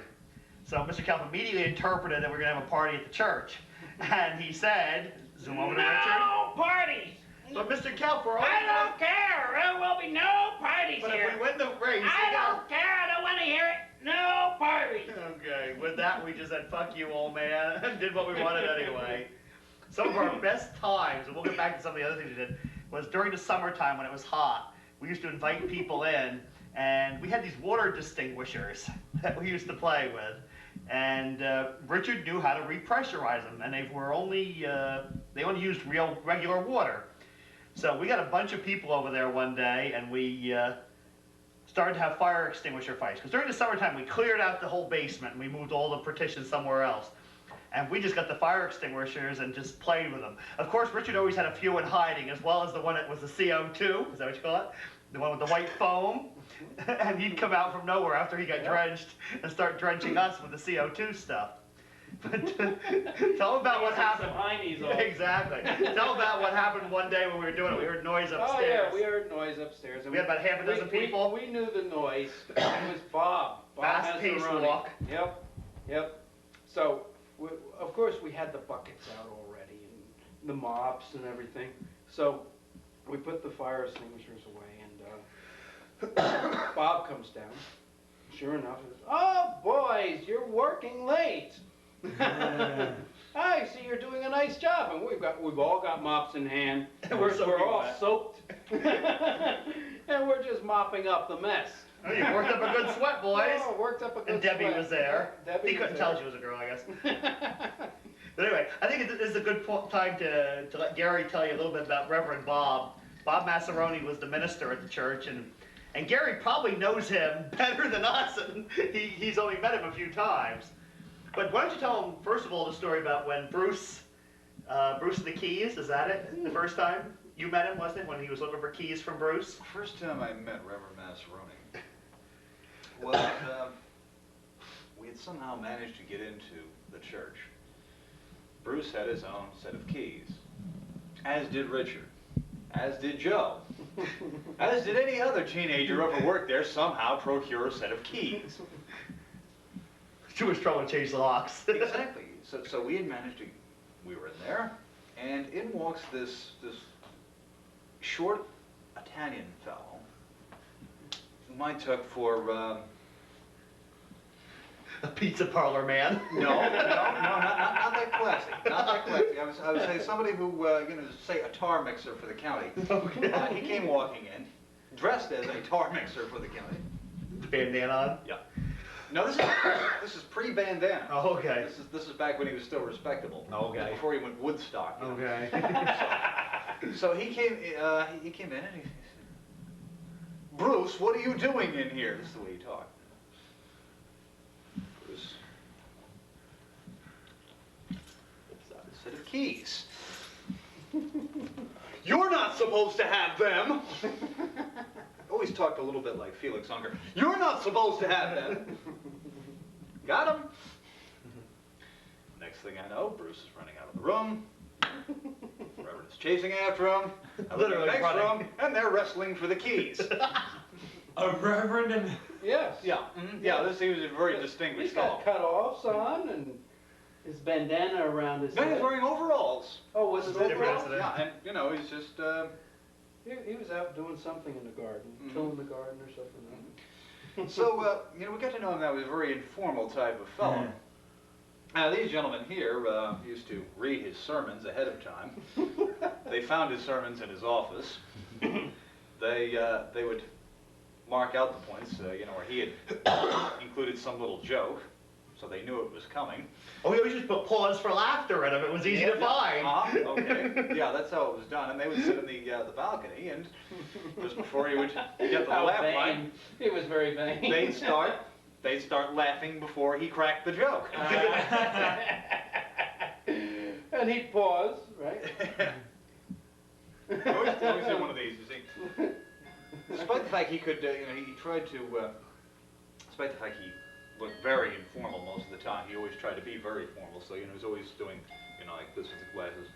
So Mr. Kelf immediately interpreted that we were going to have a party at the church. And he said, zoom over to Richard. No parties! But Mr. Kelf, we're all I don't care! There will be no parties But here! if we win the race, I don't care! I don't want to hear it! No parties! Okay, with that we just said, fuck you, old man, and did what we wanted anyway. Some of our best times, and we'll get back to some of the other things we did, was during the summertime when it was hot. We used to invite people in, and we had these water distinguishers that we used to play with. And Richard knew how to repressurize them, and they only used regular water. So we got a bunch of people over there one day, and we started to have fire extinguisher fights. Because during the summertime, we cleared out the whole basement, and we moved all the partitions somewhere else. And we just got the fire extinguishers and just played with them. Of course, Richard always had a few in hiding, as well as the one that was the CO2, is that what you call it? The one with the white foam. And he'd come out from nowhere after he got drenched and start drenching us with the CO2 stuff. But tell about what happened. Some heinies off. Exactly. Tell about what happened one day when we were doing it. We heard noise upstairs. Oh yeah, we heard noise upstairs. And We had about half a dozen people. We knew the noise. It was Bob. Fast-paced Mazzaroni. walk. Yep. So, of course, we had the buckets out already and the mops and everything. So, we put the fire extinguishers away, and Bob comes down. Sure enough, he says, "Oh, boys, you're working late." I see you're doing a nice job, and we've all got mops in hand. And we're soaking all wet. soaked, and we're just mopping up the mess. Oh, you worked up a good sweat, boys. Oh, worked up a good And Debbie sweat. was there. Debbie He couldn't was tell there. she was a girl, I guess. But anyway, I think this is a good time to let Gary tell you a little bit about Reverend Bob. Bob Mazzaroni was the minister at the church, and Gary probably knows him better than us, and he's only met him a few times. But why don't you tell him, first of all, the story about when Bruce and the Keys, is that it? The first time you met him, wasn't it, when he was looking for keys from Bruce? First time I met Reverend Mazzaroni, well, we had somehow managed to get into the church. Bruce had his own set of keys, as did Richard, as did Joe. As did any other teenager who ever worked there somehow procure a set of keys. Too much trouble to change the locks. Exactly. So we had managed to, we were in there, and in walks this short Italian fellow, whom I took for, A pizza parlor man. no, not that classy, not that classy. I would say somebody who, say a tar mixer for the county. Okay. He came walking in, dressed as a tar mixer for the county. Bandana on. Yeah. No, this is pre-bandana. Oh, okay. This is back when he was still respectable. Okay. Before he went Woodstock. you know. Okay. So he came in and he said, "Bruce, what are you doing in here?" This is the way he talked. Bruce, pulls out a set of keys. "You're not supposed to have them." Always talked a little bit like Felix Unger. "You're not supposed to have them." Got him. Next thing I know, Bruce is running out of the room. Reverend is chasing after him. I look in the Literally next running. room, and they're wrestling for the keys. A reverend and... Yes. Yeah, yeah. He was a very distinguished He's got fellow. cut-offs on and his bandana around his No, head. he's wearing overalls. Oh, was it Different overalls? incident. Yeah, and he's just. He was out doing something in the garden, Mhm. tilling the garden or something. So we got to know him. That was a very informal type of fellow. These gentlemen here used to read his sermons ahead of time. They found his sermons in his office. They would mark out the points, where he had included some little joke, so they knew it was coming. Oh, we always just put pause for laughter in them. It was easy to find. Okay. Yeah, that's how it was done. And they would sit in the balcony, and just before he would get the How laugh vain. line, He was very vain. they'd start laughing before he cracked the joke. And he'd pause, right? always did one of these, you see. Despite the fact he could, he tried to, despite the fact he looked very informal most of the time, he always tried to be very formal. So, he was always doing, like this with the glasses.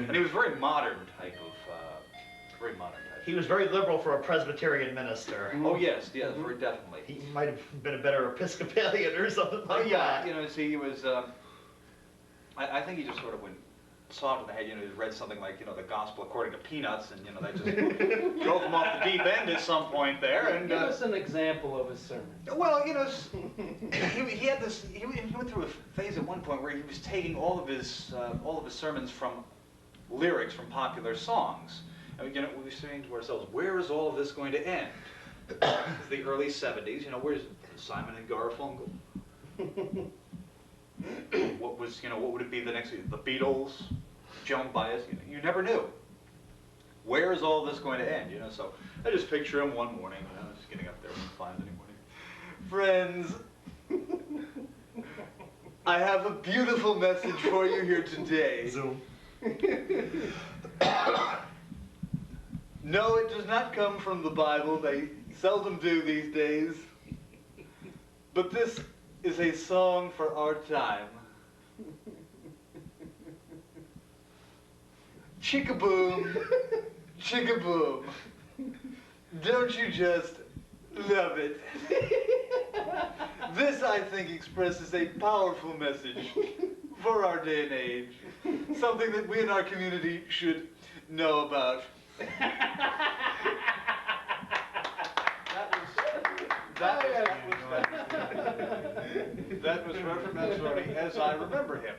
And he was very modern type of, very modern type. He was very liberal for a Presbyterian minister. Oh yes, very definitely. He might have been a better Episcopalian or something like yeah, that. see, he was. I think he just sort of went saw it in the head. He read something like the Gospel according to Peanuts, and that just drove him off the deep end at some point there. And Give us an example of his sermon. well, he had this. He went through a phase at one point where he was taking all of his sermons from lyrics from popular songs. And we were saying to ourselves, where is all of this going to end? It's the early 70s, where's Simon and Garfunkel? What would it be the next? The Beatles, Joan Baez. You never knew. Where is all this going to end? So I just picture him one morning, just getting up there one fine morning. Friends, I have a beautiful message for you here today. Zoom. No, it does not come from the Bible. They seldom do these days. But this is a song for our time. Chickaboom, chickaboom. Don't you just love it? This, I think, expresses a powerful message for our day and age. Something that we in our community should know about. That was Reverend Mazzoni as I remember him.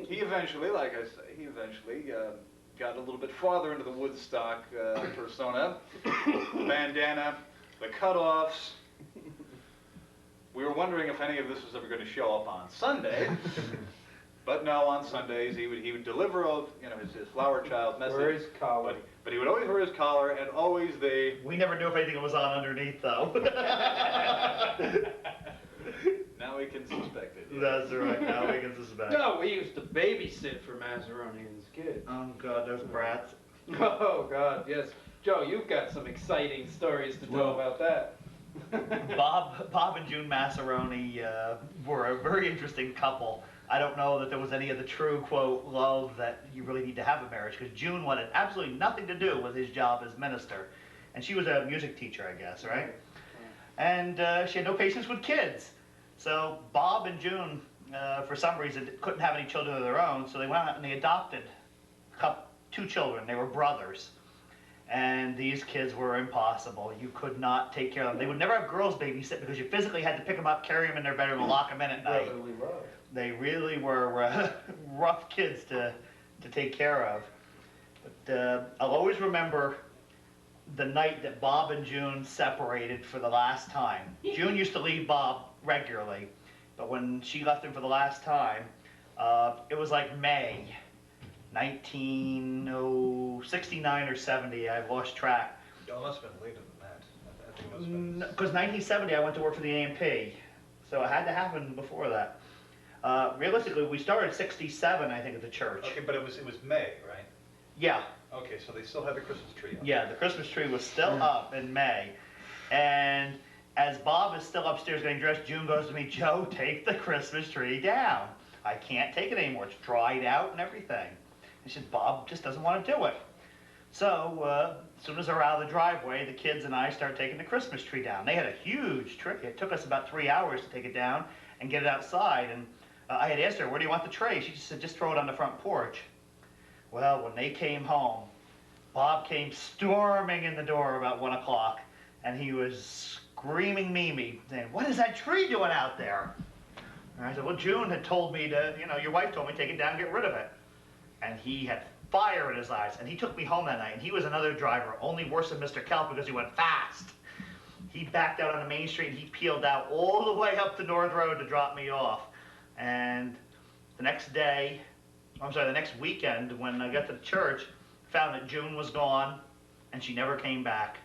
He eventually, like I say, got a little bit farther into the Woodstock persona. The bandana, the cutoffs. We were wondering if any of this was ever going to show up on Sunday. But no, on Sundays he would deliver his flower child message. Wear his collar. But he would always wear his collar, and always We never knew if anything was on underneath, though. Now we can suspect it. That's right. Now we can suspect. No, we used to babysit for Mazzaroni and his kids. Oh God, those brats. Oh God, yes. Joe, you've got some exciting stories to tell Well- about that. Bob and June Massaroni were a very interesting couple. I don't know that there was any of the true, quote, love that you really need to have a marriage, because June wanted absolutely nothing to do with his job as minister. And she was a music teacher, I guess, right? And she had no patience with kids. So Bob and June, for some reason, couldn't have any children of their own, so they went out and they adopted two children. They were brothers. And these kids were impossible. You could not take care of them. They would never have girls babysit because you physically had to pick them up, carry them in their bedroom, and lock them in at night. Brotherly love. They really were rough kids to take care of. But I'll always remember the night that Bob and June separated for the last time. June used to leave Bob regularly, but when she left him for the last time, it was like May 1969 or 70, I've lost track. Oh, it must have been later than that. I think it must have been. Because 1970 I went to work for the AMP, so it had to happen before that. Realistically, we started 67, I think, at the church. Okay, but it was May, right? Yeah, Okay, so they still had the Christmas tree up. yeah, the Christmas tree was still up in May. And as Bob is still upstairs getting dressed, June goes to me, Joe, take the Christmas tree down. I can't take it anymore. It's dried out and everything. And she said, Bob just doesn't want to do it. So as soon as they're out of the driveway, the kids and I start taking the Christmas tree down. They had a huge tree. It took us about 3 hours to take it down and get it outside. And I had asked her, where do you want the tray? She just said, just throw it on the front porch. Well, when they came home, Bob came storming in the door about 1 o'clock, and he was screaming Mimi, saying, what is that tree doing out there? And I said, well, June had told me to, your wife told me to take it down and get rid of it. And he had fire in his eyes, and he took me home that night, and he was another driver, only worse than Mr. Kelp because he went fast. He backed out on the main street, and he peeled out all the way up the North Road to drop me off. And the next weekend, when I got to the church, found that June was gone, and she never came back.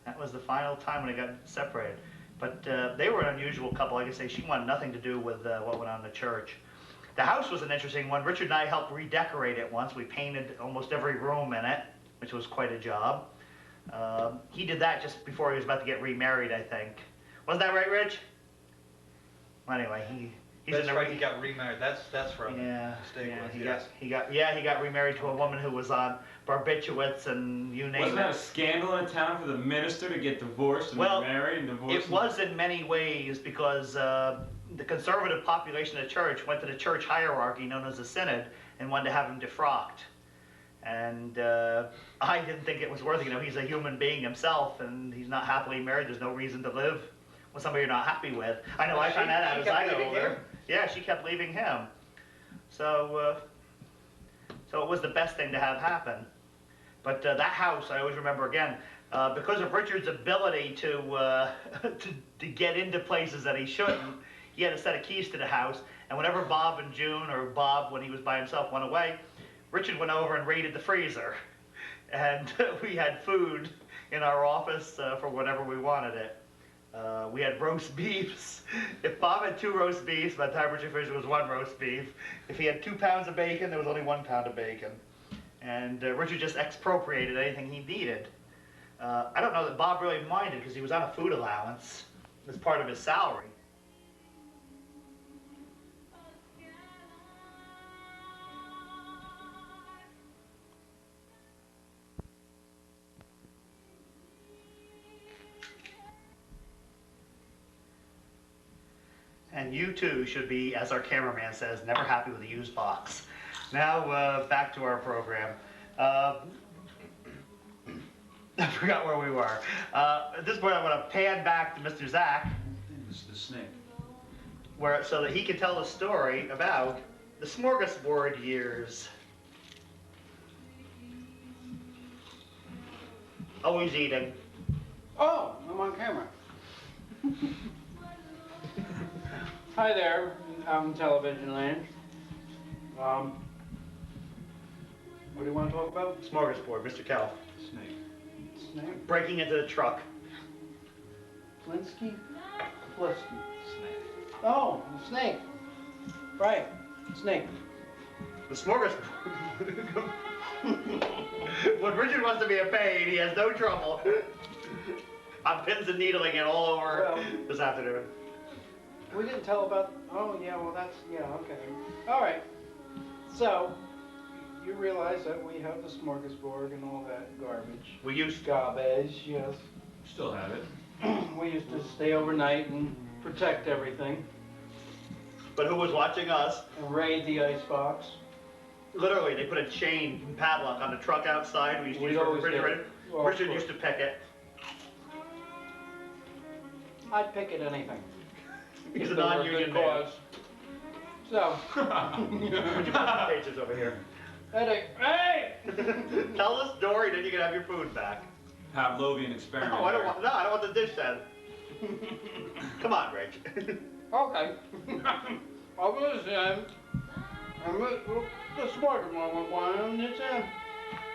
That was the final time when I got separated. But they were an unusual couple. Like I say, she wanted nothing to do with what went on in the church. The house was an interesting one. Richard and I helped redecorate it once. We painted almost every room in it, which was quite a job. He did that just before he was about to get remarried, I think. Wasn't that right, Rich? Well, anyway, he's That's in the right, he got remarried. That's where I'm mistaken. he got remarried to a woman who was on barbiturates and you name Wasn't that a it. scandal in town for the minister to get divorced and Well, remarried and divorced? It was in many ways because the conservative population of the church went to the church hierarchy known as the synod and wanted to have him defrocked. And I didn't think it was worth it. He's a human being himself, and he's not happily married. There's no reason to live with somebody you're not happy with. I know I found that out as I got older. Yeah, she kept leaving him. So it was the best thing to have happen. But that house, I always remember again, because of Richard's ability to get into places that he shouldn't, he had a set of keys to the house. And whenever Bob and June, or Bob when he was by himself, went away, Richard went over and raided the freezer. And we had food in our office for whenever we wanted it. We had roast beefs. If Bob had 2 roast beefs, by the time Richard finished, it was 1 roast beef. If he had 2 pounds of bacon, there was only 1 pound of bacon. And Richard just expropriated anything he needed. I don't know that Bob really minded because he was on a food allowance as part of his salary. And you too should be, as our cameraman says, never happy with a used box. Now back to our program. I forgot where we were. At this point, I'm going to pan back to Mr. Zach, This is the snake. so that he can tell the story about the smorgasbord years. Always eating. Oh, I'm on camera. Hi there, television land. What do you want to talk about? Smorgasbord, Mr. Cal. Snake. Snake? Breaking into the truck. Flinsky? Flisky. Snake. Oh, the snake. Right, snake. The smorgasbord. When Richard wants to be a pain, he has no trouble. I'm pins and needling it all over this afternoon. We didn't tell about, oh yeah, well that's, yeah, okay. All right, so you realize that we have the smorgasbord and all that garbage. We used Garbage, yes. Still have it. We used to stay overnight and protect everything but who was watching us? and raid the icebox. Literally, they put a chain and padlock on the truck outside. We used to We'd use for always get refrigerator. it. Well, of Richard course. used to pick it. I'd pick at anything. He's a If there were non-union good man. cause. So, Would you put the pages over here? hey! Tell the story, then you can have your food back. Pavlovian experiment. No, I don't want. No, I don't want the dish then. Come on, Rich. Okay. I was I'm the smart one, and it's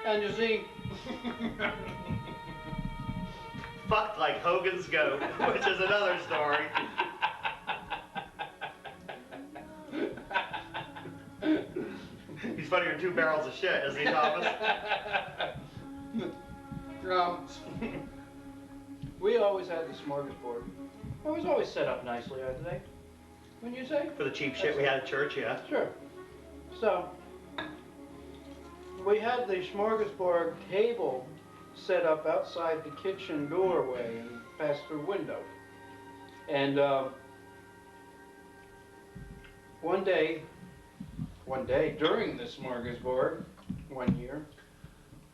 and you see, Fucked like Hogan's goat, which is another story. He's funnier than two barrels of shit, isn't he, Thomas? We always had the smorgasbord. It was always set up nicely, I think. Wouldn't you say? For the cheap shit we had at church, yeah. Sure. So, we had the smorgasbord table set up outside the kitchen doorway and pass-through window. And one day during the smorgasbord, one year,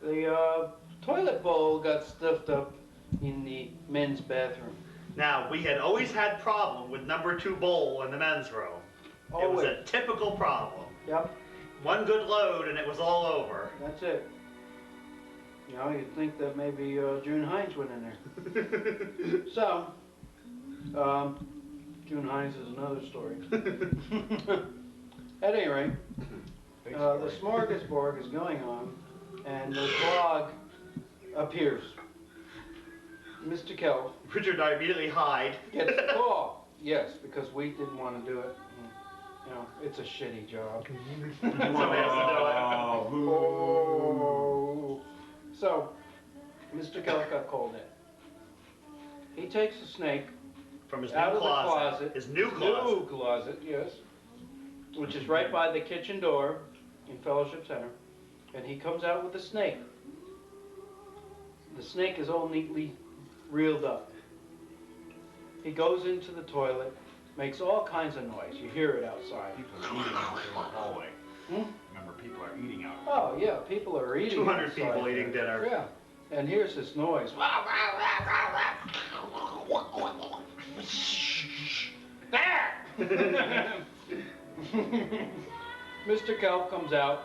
the toilet bowl got stuffed up in the men's bathroom. Now, we had always had problem with number 2 bowl in the men's room. It was a typical problem. Yep, One good load and it was all over. that's it. You know, you'd think that maybe June Hines went in there. So, June Hines is another story. At any rate, the smorgasbord is going on, and the blog appears. Mr. Kelf Richard and I immediately hide. gets the call. Yes, because we didn't want to do it. You know, it's a shitty job. Somebody has to do it. Oh, boo. Oh. So, Mr. Kelf got called in. He takes the snake From his out new of the closet. His new closet. New closet, yes. Which is right by the kitchen door in Fellowship Center. And he comes out with the snake. The snake is all neatly reeled up. He goes into the toilet, makes all kinds of noise. You hear it outside. People are eating out in the hallway. Hmm? Remember, people are eating out. Oh yeah, people are eating 200 outside people there. eating dinner. Yeah. And here's this noise. Mr. Kelp comes out,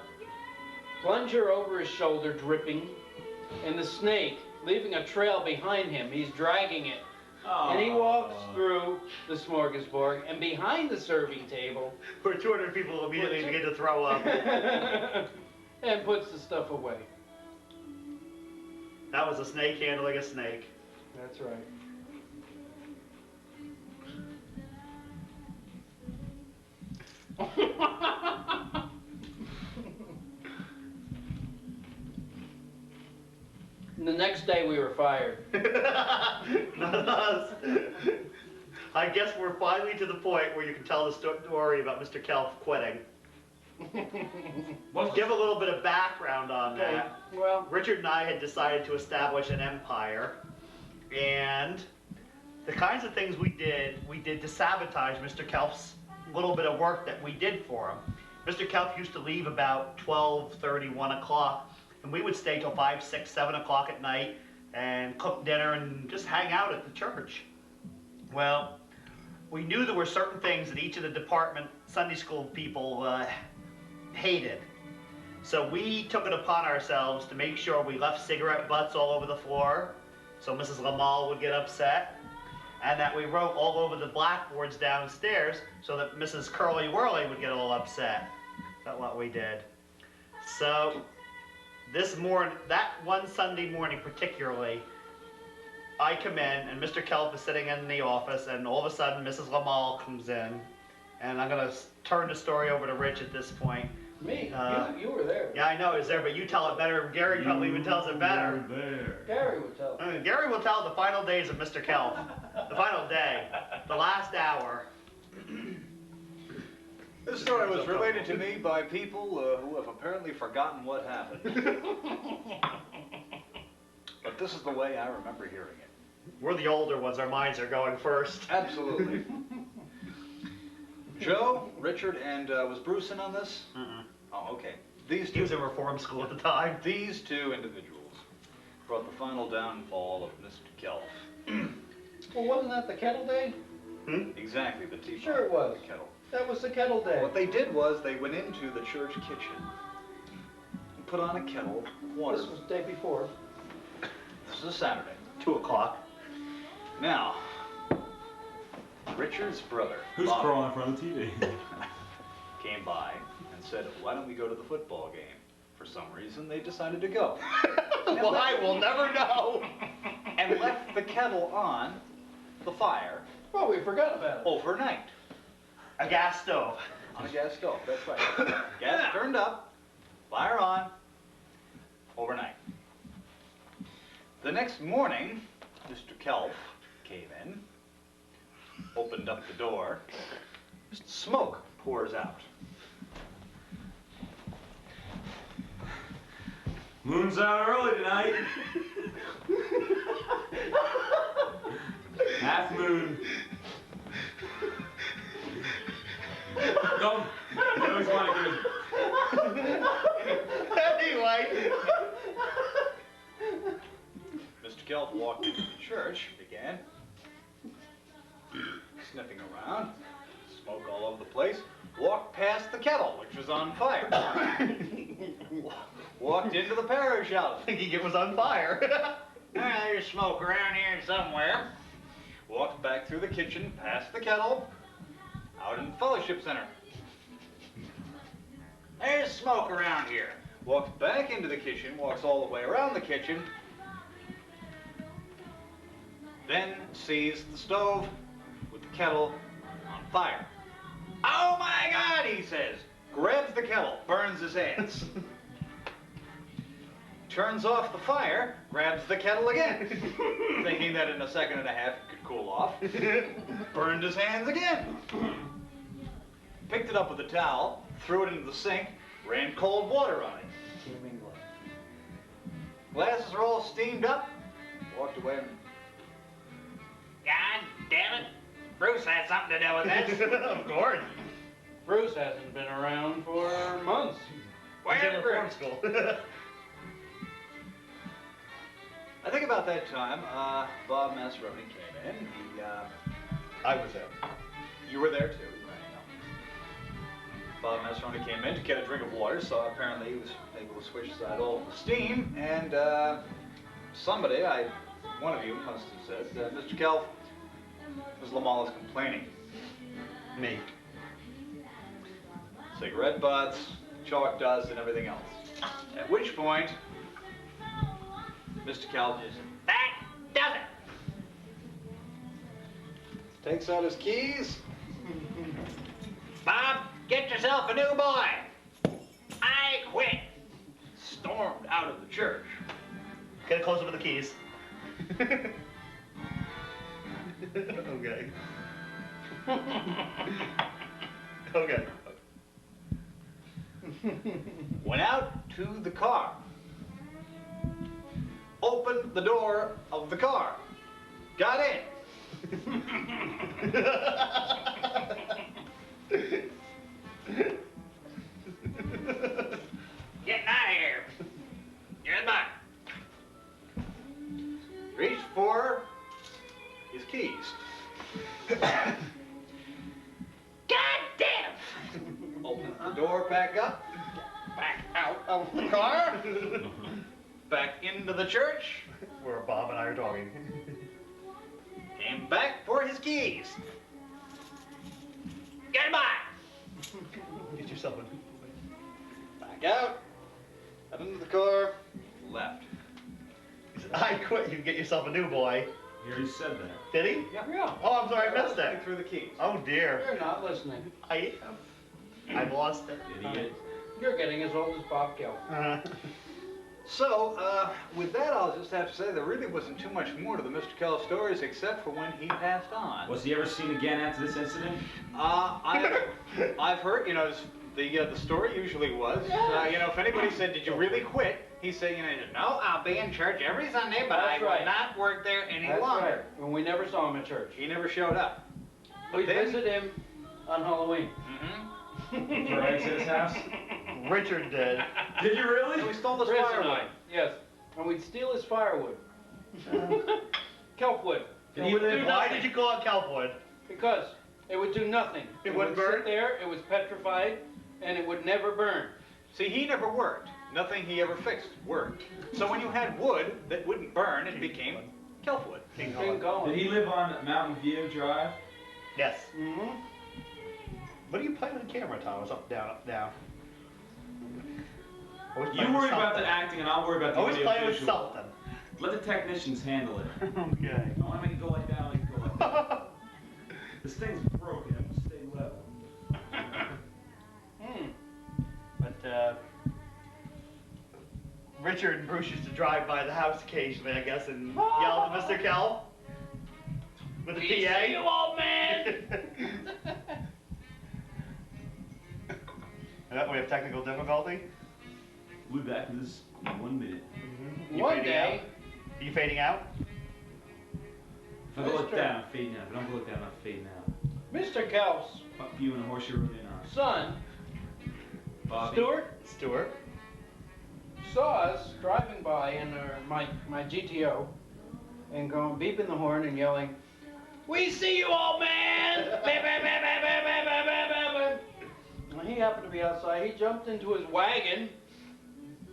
plunger over his shoulder, dripping, and the snake, leaving a trail behind him, he's dragging it. And he walks through the smorgasbord, and behind the serving table, Where 200 people immediately begin to throw up. and puts the stuff away. That was a snake handling a snake. That's right. The next day we were fired. Not us. I guess we're finally to the point where you can tell the story about Mr. Kelf quitting. Give a little bit of background on Okay, that. well, Richard and I had decided to establish an empire, and the kinds of things we did to sabotage Mr. Kelf's little bit of work that we did for him. Mr. Kelf used to leave about 12:30, 1 o'clock, and we would stay till 5, 6, 7 o'clock at night and cook dinner and just hang out at the church. Well, we knew there were certain things that each of the department Sunday school people hated. So we took it upon ourselves to make sure we left cigarette butts all over the floor, so Mrs. Lamal would get upset, and that we wrote all over the blackboards downstairs so that Mrs. Curly Whirly would get all upset. That's what we did. So that one Sunday morning particularly, I come in and Mr. Kelp is sitting in the office, and all of a sudden Mrs. Lamal comes in, and I'm gonna turn the story over to Rich at this point. me, you were there. Yeah, I know it's there, but you tell it better. Gary probably even tells it better. Gary would tell. Gary will tell the final days of Mr. Kelp. The final day, the last hour. This story was related to me by people who have apparently forgotten what happened. But this is the way I remember hearing it. We're the older ones, our minds are going first. Absolutely. Joe, Richard, and was Bruce in on this? Mm-mm. Oh, okay. These He two, was in reform school at the time. these two individuals brought the final downfall of Mr. Kelf. Well, wasn't that the kettle day? Exactly, the teapot. Sure it was. The kettle. That was the kettle day. What they did was they went into the church kitchen and put on a kettle of water. This was the day before. This is a Saturday. 2 o'clock. Now, Richard's brother, Who's Bob, crawling in front of the TV? came by and said, why don't we go to the football game? For some reason, they decided to go. Why? We'll never know. And left the kettle on the fire Well, we forgot about it. overnight. A gas stove. On a gas stove, that's right. Gas turned up, fire on, overnight. The next morning, Mr. Kelf came in, opened up the door, smoke pours out. Moon's out early tonight. Half moon. Don't. I always want to give it. Anyway. Mr. Kelf walked into the church, began sniffing around, smoke all over the place, walked past the kettle, which was on fire. Walked into the parish house. Thinking it was on fire. There's smoke around here somewhere. Walked back through the kitchen, past the kettle, out in the fellowship center. There's smoke around here. Walks back into the kitchen, walks all the way around the kitchen, then sees the stove with the kettle on fire. Oh my God, he says. Grabs the kettle, burns his hands. Turns off the fire, grabs the kettle again, thinking that in a second and a half it could cool off. Burned his hands again. Picked it up with a towel, threw it into the sink, ran cold water on it. Teaming life. Glasses are all steamed up, walked away and... God damn it. Bruce had something to do with this. Of course. Bruce hasn't been around for months. He's in Where's reform Bruce? school. I think about that time, Bob Masseroni came in. He, I was there. you were there too, right? Bob Masseroni came in to get a drink of water, so apparently he was able to switch aside all of the steam, and somebody, one of you must have said, Mr. Kelf, Ms. Lamal is complaining. Me. Cigarette butts, chalk dust, and everything else. At which point, Mr. Kelf That does it. takes out his keys. Bob, get yourself a new boy. I quit. Stormed out of the church. Get closer to the keys. Okay. Okay. Went out to the car. Opened the door of the car. Got in. Getting out of here. Goodbye. Reached for his keys. God damn. Opened the door back up. Back out. Of the car. Back into the church. Where Bob and I are talking. Came back for his keys. Goodbye. Get yourself a... Back out. Up into the car. Left. He said, I quit. You can get yourself a new boy. He already said that. Did he? Yeah. Oh, I'm sorry, I missed that. Through the keys. Oh dear. You're not listening. I am. I lost it. Idiot. You're getting as old as Bob Gelb. So, with that, I'll just have to say there really wasn't too much more to the Mr. Kelf stories except for when he passed on. Was he ever seen again after this incident? I've heard, you know, the story usually was, you know, if anybody said, "Did you really quit?" He said, you know, "No, I'll be in church every Sunday, but I That's will right. not work there any That's longer." right. And we never saw him at church. He never showed up. We then- visit him on Halloween. Mm-hmm. For eggs at his house? Richard did. Did you really? And we stole his Chris and firewood. I, yes. And we'd steal his firewood. Kelpwood. Did It he would live- do Why nothing. did you call it Kelpwood? Because it would do nothing. It would wouldn't burn? sit there, it was petrified, and it would never burn. See, he never worked. Nothing he ever fixed worked. So when you had wood that wouldn't burn, it became kelpwood. King Didn't Kong. go. Did he live on Mountain View Drive? Yes. Mm-hmm. What are you playing with the camera, Thomas? Up, down, up, down. Always You playing with worry about something. the acting and I'll worry about the Always audio playing with visual. something. Let the technicians handle it. Okay. I want to make it go like that, I make it go like that. This thing's broken, it will stay level. But Richard and Bruce used to drive by the house occasionally, I guess, and yell at Mr. Kell with the We see you, PA. old man. We have technical difficulty. We'll be back with this in 1 minute. You One fading day, out? Are you fading out? If I go like Mr. that, I'm fading out. If I don't go like that, I'm not fading out. Mr. Kelf's Fuck you and the horse you rode in on. son, Bobby. Stuart, saw us driving by in my GTO and going beeping the horn and yelling, We see you, old man. Bah, bah, bah, bah, bah, bah, bah, bah, bah. and he happened to be outside. He jumped into his wagon,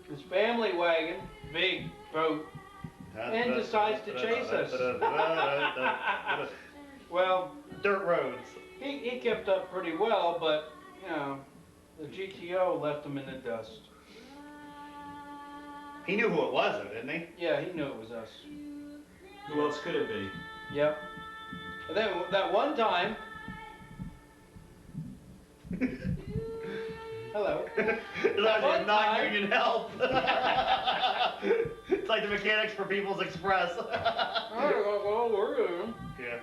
his family wagon, big boat, and decides to chase us. Well, Dirt roads. he kept up pretty well, but, you know, the GTO left him in the dust. He knew who it was, though, didn't he? Yeah, he knew it was us. Who else could it be? Yep. And then that one time, hello. It's like one time- non-union help. It's like the mechanics for People's Express. Oh, we're in. Yeah.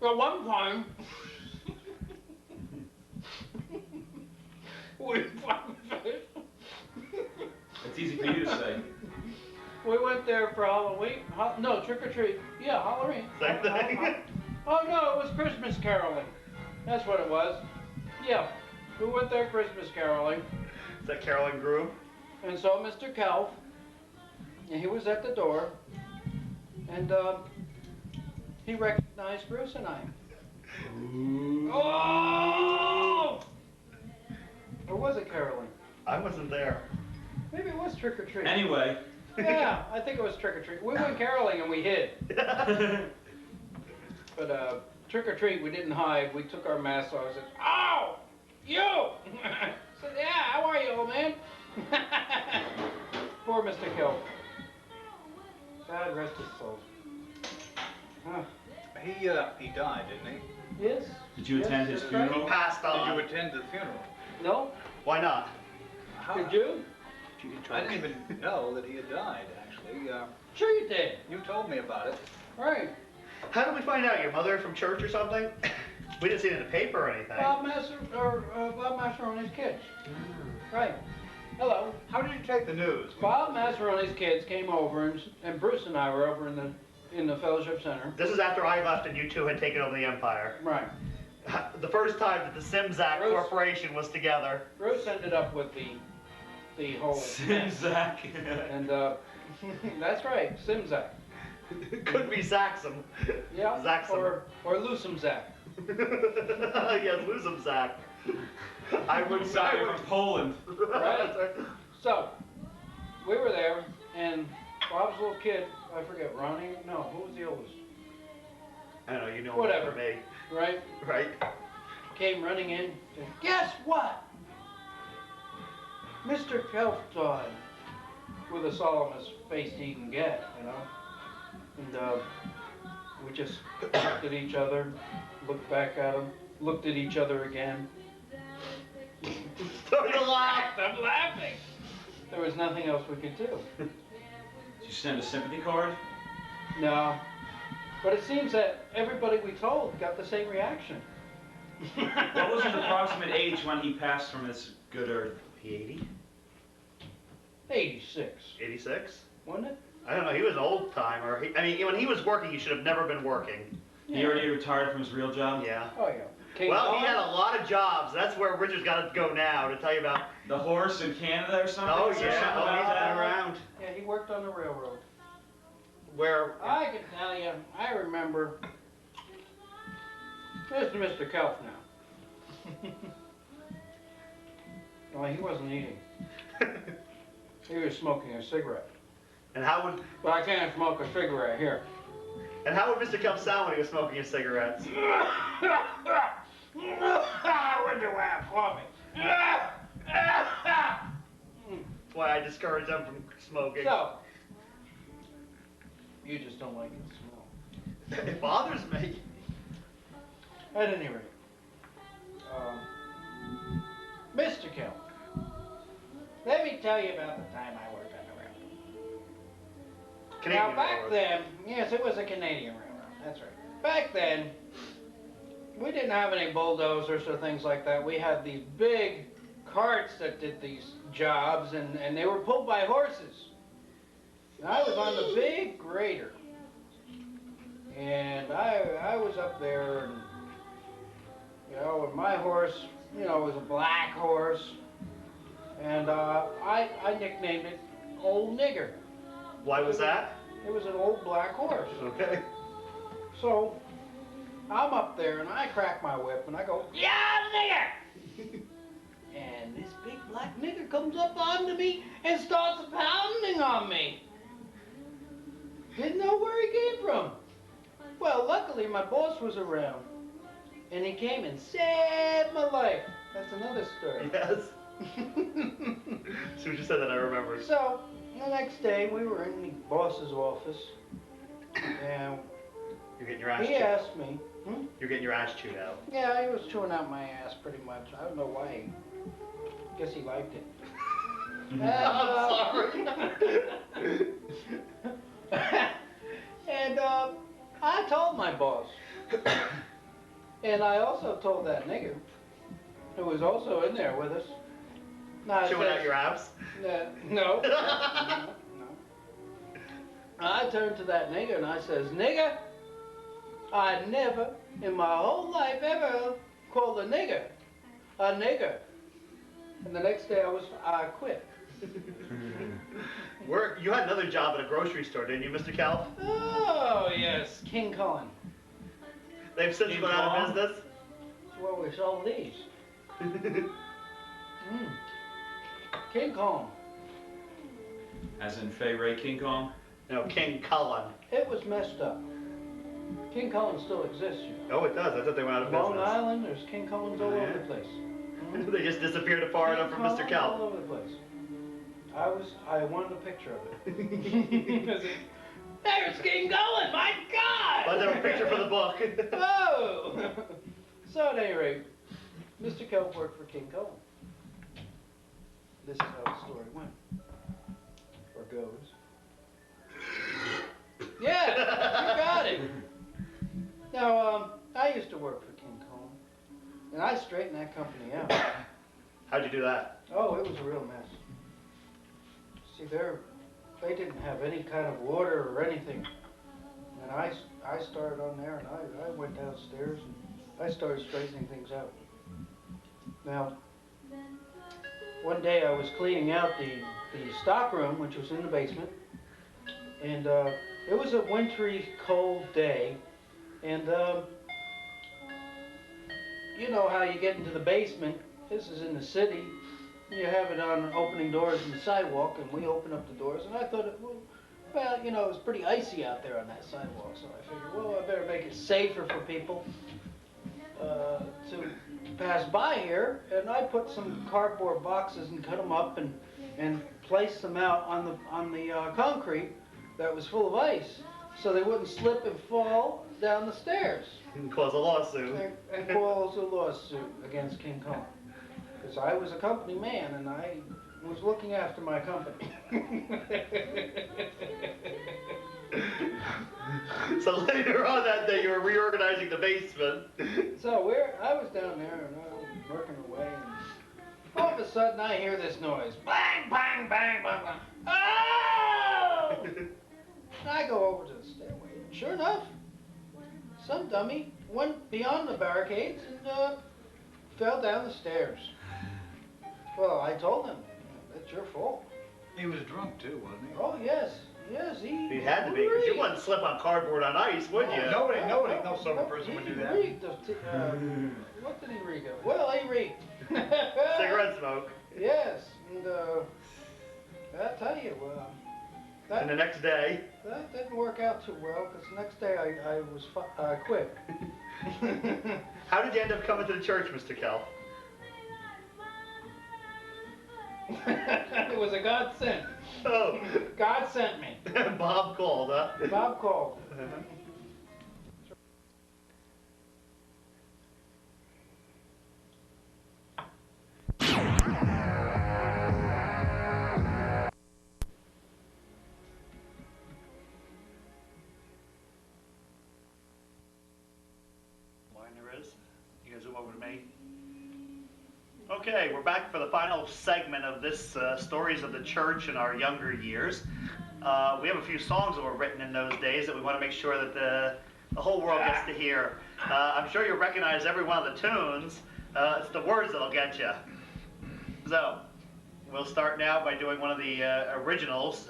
But one time, It's easy for you to say. we went there for Halloween. No, trick or treat. Yeah, Halloween. Same thing. Oh no, it was Christmas caroling. That's what it was. Yeah, we went there Christmas caroling, Is that Carolyn Groove? and saw Mr. Kelf, and he was at the door, and he recognized Bruce and I. Oh! Or was it caroling? I wasn't there. Maybe it was trick or treat. Anyway. Yeah, I think it was trick or treat. We went caroling and we hid. But trick or treat, we didn't hide. We took our masks off and said, "Oh, you!" I said, "Yeah, how are you, old man?" Poor Mr. Kelp. God rest his soul. Huh. He died, didn't he? Yes. Did you Yes, attend his that's right. funeral? Passed Did on. you attend the funeral? No? Why not? Did you? I didn't even know that he had died, actually. Sure you did. You told me about it. Right. How did we find out? Your mother from church or something? We didn't see it in the paper or anything. Bob Master and his kids. Right. Hello. How did you take the news? Bob Masseroni's kids came over, and Bruce and I were over in the Fellowship Center. This is after I left and you two had taken over the empire. Right. The first time that the Simzak Bruce. Corporation was together. Bruce ended up with the whole Simzak. and that's right, Simzak. Could be Zaxum. Yeah. Zaxum. Or Lucemzak. Yes, lose him, Zach. I would Sorry, from Poland. Right. So we were there, and Bob's little kid, I forget, Ronnie. No, who was the oldest? I don't know, you know Whatever. more than me. Right. Right? Came running in. Said, "Guess what? Mr. Kelf died," with the solemnest face he can get, you know. And we just looked at each other, looked back at him, looked at each other again. Started to laugh. I'm laughing. There was nothing else we could do. Did you send a sympathy card? No. But it seems that everybody we told got the same reaction. What was his approximate age when he passed from this good earth? He 80? 86, 86? wasn't it? I don't know, he was an old timer. I mean, when he was working, he should have never been working. He already retired from his real job? Yeah. Oh, yeah. King Well, Kong? he had a lot of jobs. That's where Richard's got to go now to tell you about. The horse in Canada or something? Oh, Is there yeah. something Oh, about he's that? been around. Yeah, he worked on the railroad. Where. I can tell you, I remember. This is Mr. Kelf now. Well, he wasn't eating. He was smoking a cigarette. And how would But I can't smoke a cigarette here. Mr. Kelp sound when he was smoking his cigarettes? Where'd you laugh? Coffee. That's why I discourage them from smoking. So, you just don't like the smell. It bothers me. At any rate, Mr. Kelp, let me tell you about the time I worked on the railroad. Canadian Now, back railroad. then, yes, it was a Canadian railroad, that's right. Back then, we didn't have any bulldozers or things like that. We had these big carts that did these jobs, and they were pulled by horses. And I was on the big grader. And I was up there, and, you know, and my horse, you know, was a black horse. And I nicknamed it Old Nigger. Why was that? It was an old black horse. Okay. So, I'm up there and I crack my whip and I go, "Yeah, nigger!" And this big black nigger comes up onto me and starts pounding on me. Didn't know where he came from. Well, luckily my boss was around. And he came and saved my life. That's another story. Yes. As soon as you said that, I remembered. So, the next day we were in the boss's office. And You're getting your ass he chewed. asked me, You're getting your ass chewed out. Yeah, he was chewing out my ass pretty much. I don't know why. Guess he liked it. And I told my boss. And I also told that nigger, who was also in there with us. Now, I Chewing said- out your abs? No. No. I turned to that nigger and I says, "Nigger, I never in my whole life ever called a nigger a nigger." And the next day I quit. You had another job at a grocery store, didn't you, Mr. Cal? Oh, yes, King Cullen. They've since King gone out Kong? of business? That's where we sold these. King Kong. As in Fay Ray King Kong? No, King Cullen. It was messed up. King Cullen still exists, you know. Oh, it does. I thought they went out of Long business. Island, there's King Cullens all over the place. They just disappeared far enough from Mr. King Cullens Cal. all over the place. I wanted a picture of it. There's King Cullen, my God! Let's have a picture for the book. Oh! So at any rate, Mr. Kelp worked for King Cullen. This is how the story went. Or goes. Yeah, you got it. Now, I used to work for King Cullen, and I straightened that company out. How'd you do that? Oh, it was a real mess. See, they didn't have any kind of water or anything. And I started on there, and I went downstairs, and I started straightening things out. Now, one day I was cleaning out the stock room, which was in the basement, and it was a wintry, cold day, and you know how you get into the basement. This is in the city. You have it on opening doors in the sidewalk, and we opened up the doors, and I thought, well, you know, it was pretty icy out there on that sidewalk, so I figured, well, I better make it safer for people to pass by here, and I put some cardboard boxes and cut them up and placed them out on the concrete that was full of ice, so they wouldn't slip and fall down the stairs And cause a lawsuit. and cause a lawsuit against King Kong. Because I was a company man, and I was looking after my company. So later on that day, you were reorganizing the basement. So I was down there and I was working away, and all of a sudden I hear this noise. Bang, bang, bang, bang, bang. Oh! And I go over to the stairway, and sure enough, some dummy went beyond the barricades and fell down the stairs. Well, I told him, that's your fault. He was drunk too, wasn't he? Oh, yes. Yes, He had to be, because you wouldn't slip on cardboard on ice, would you? No sober person would do that. He reeked of what did he reek of? Well, he reeked. Cigarette smoke. Yes, and I tell you, And the next day, that didn't work out too well, because the next day I was quit. how did you end up coming to the church, Mr. Kelf? It was a godsend. Oh, God sent me. Bob called, huh? Bob called. Mine there is. You guys zoom over to me. Okay, we're back for the final segment of this Stories of the Church in Our Younger Years. We have a few songs that were written in those days that we want to make sure that the whole world gets to hear. I'm sure you'll recognize every one of the tunes. It's the words that'll get you. So, we'll start now by doing one of the originals,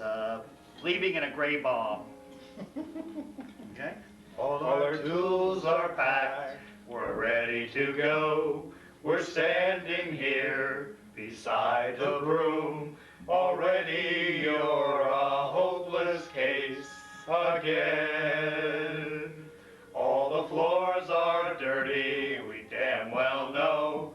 Leaving in a Gray Bomb. Okay? All our tools are packed, we're ready to go. We're standing here beside the broom. Already you're a hopeless case again. All the floors are dirty, we damn well know.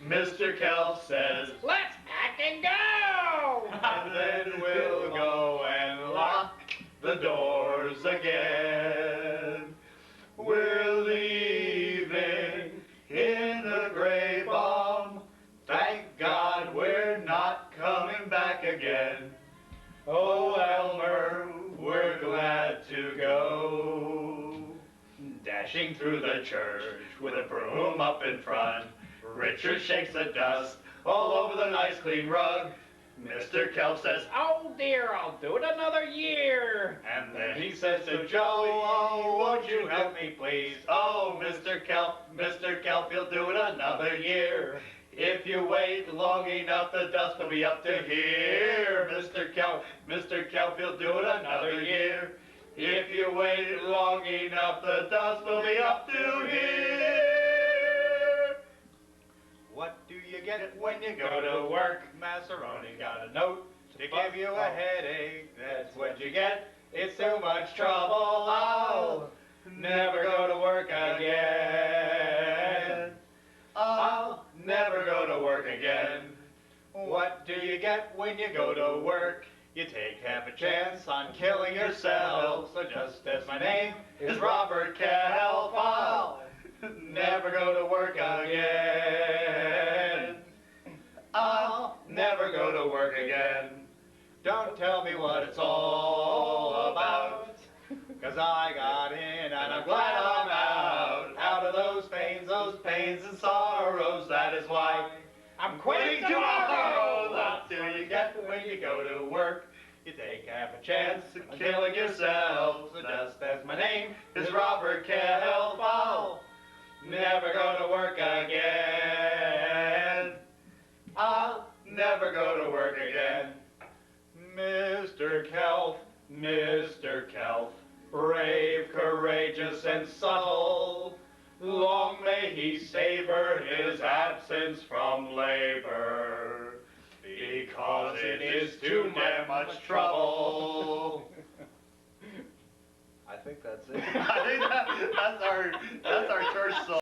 Mr. Kelf says, Let's pack and go! and then we'll go and lock the doors again. We're leaving in the gray bomb. Thank God we're not coming back again. Oh, Elmer, we're glad to go. Dashing through the church with a broom up in front. Richard shakes the dust all over the nice clean rug. Mr. Kelf says, Oh dear, I'll do it another year. and then he says to Joe, oh, won't you help me please? Oh, Mr. Kelf, you'll do it another year. If you wait long enough, the dust will be up to here. Mr. Kelf, you'll do it another year. If you wait long enough, the dust will be up to here. What do you get when you go to work? Macaroni got a note to give you a headache. That's what you get. It's too much trouble. I'll never go to work again. I'll never go to work again. What do you get when you go to work? You take half a chance on killing yourself. So just as my name is Robert Kelf, I'll never go to work again. I'll never go to work again. Don't tell me what it's all about, 'cause I got in and I'm glad I'm out of those pains and sorrows. That is why I'm quitting tomorrow. What do you get when you go to work? You take half a chance of killing yourself. So just as my name is Robert Kelf, I'll never go to work again. I'll never go to work again. Mr. Kelf, brave, courageous, and subtle, long may he savor his absence from labor, because it is too damn much trouble. I think that's it. I think that's our church song.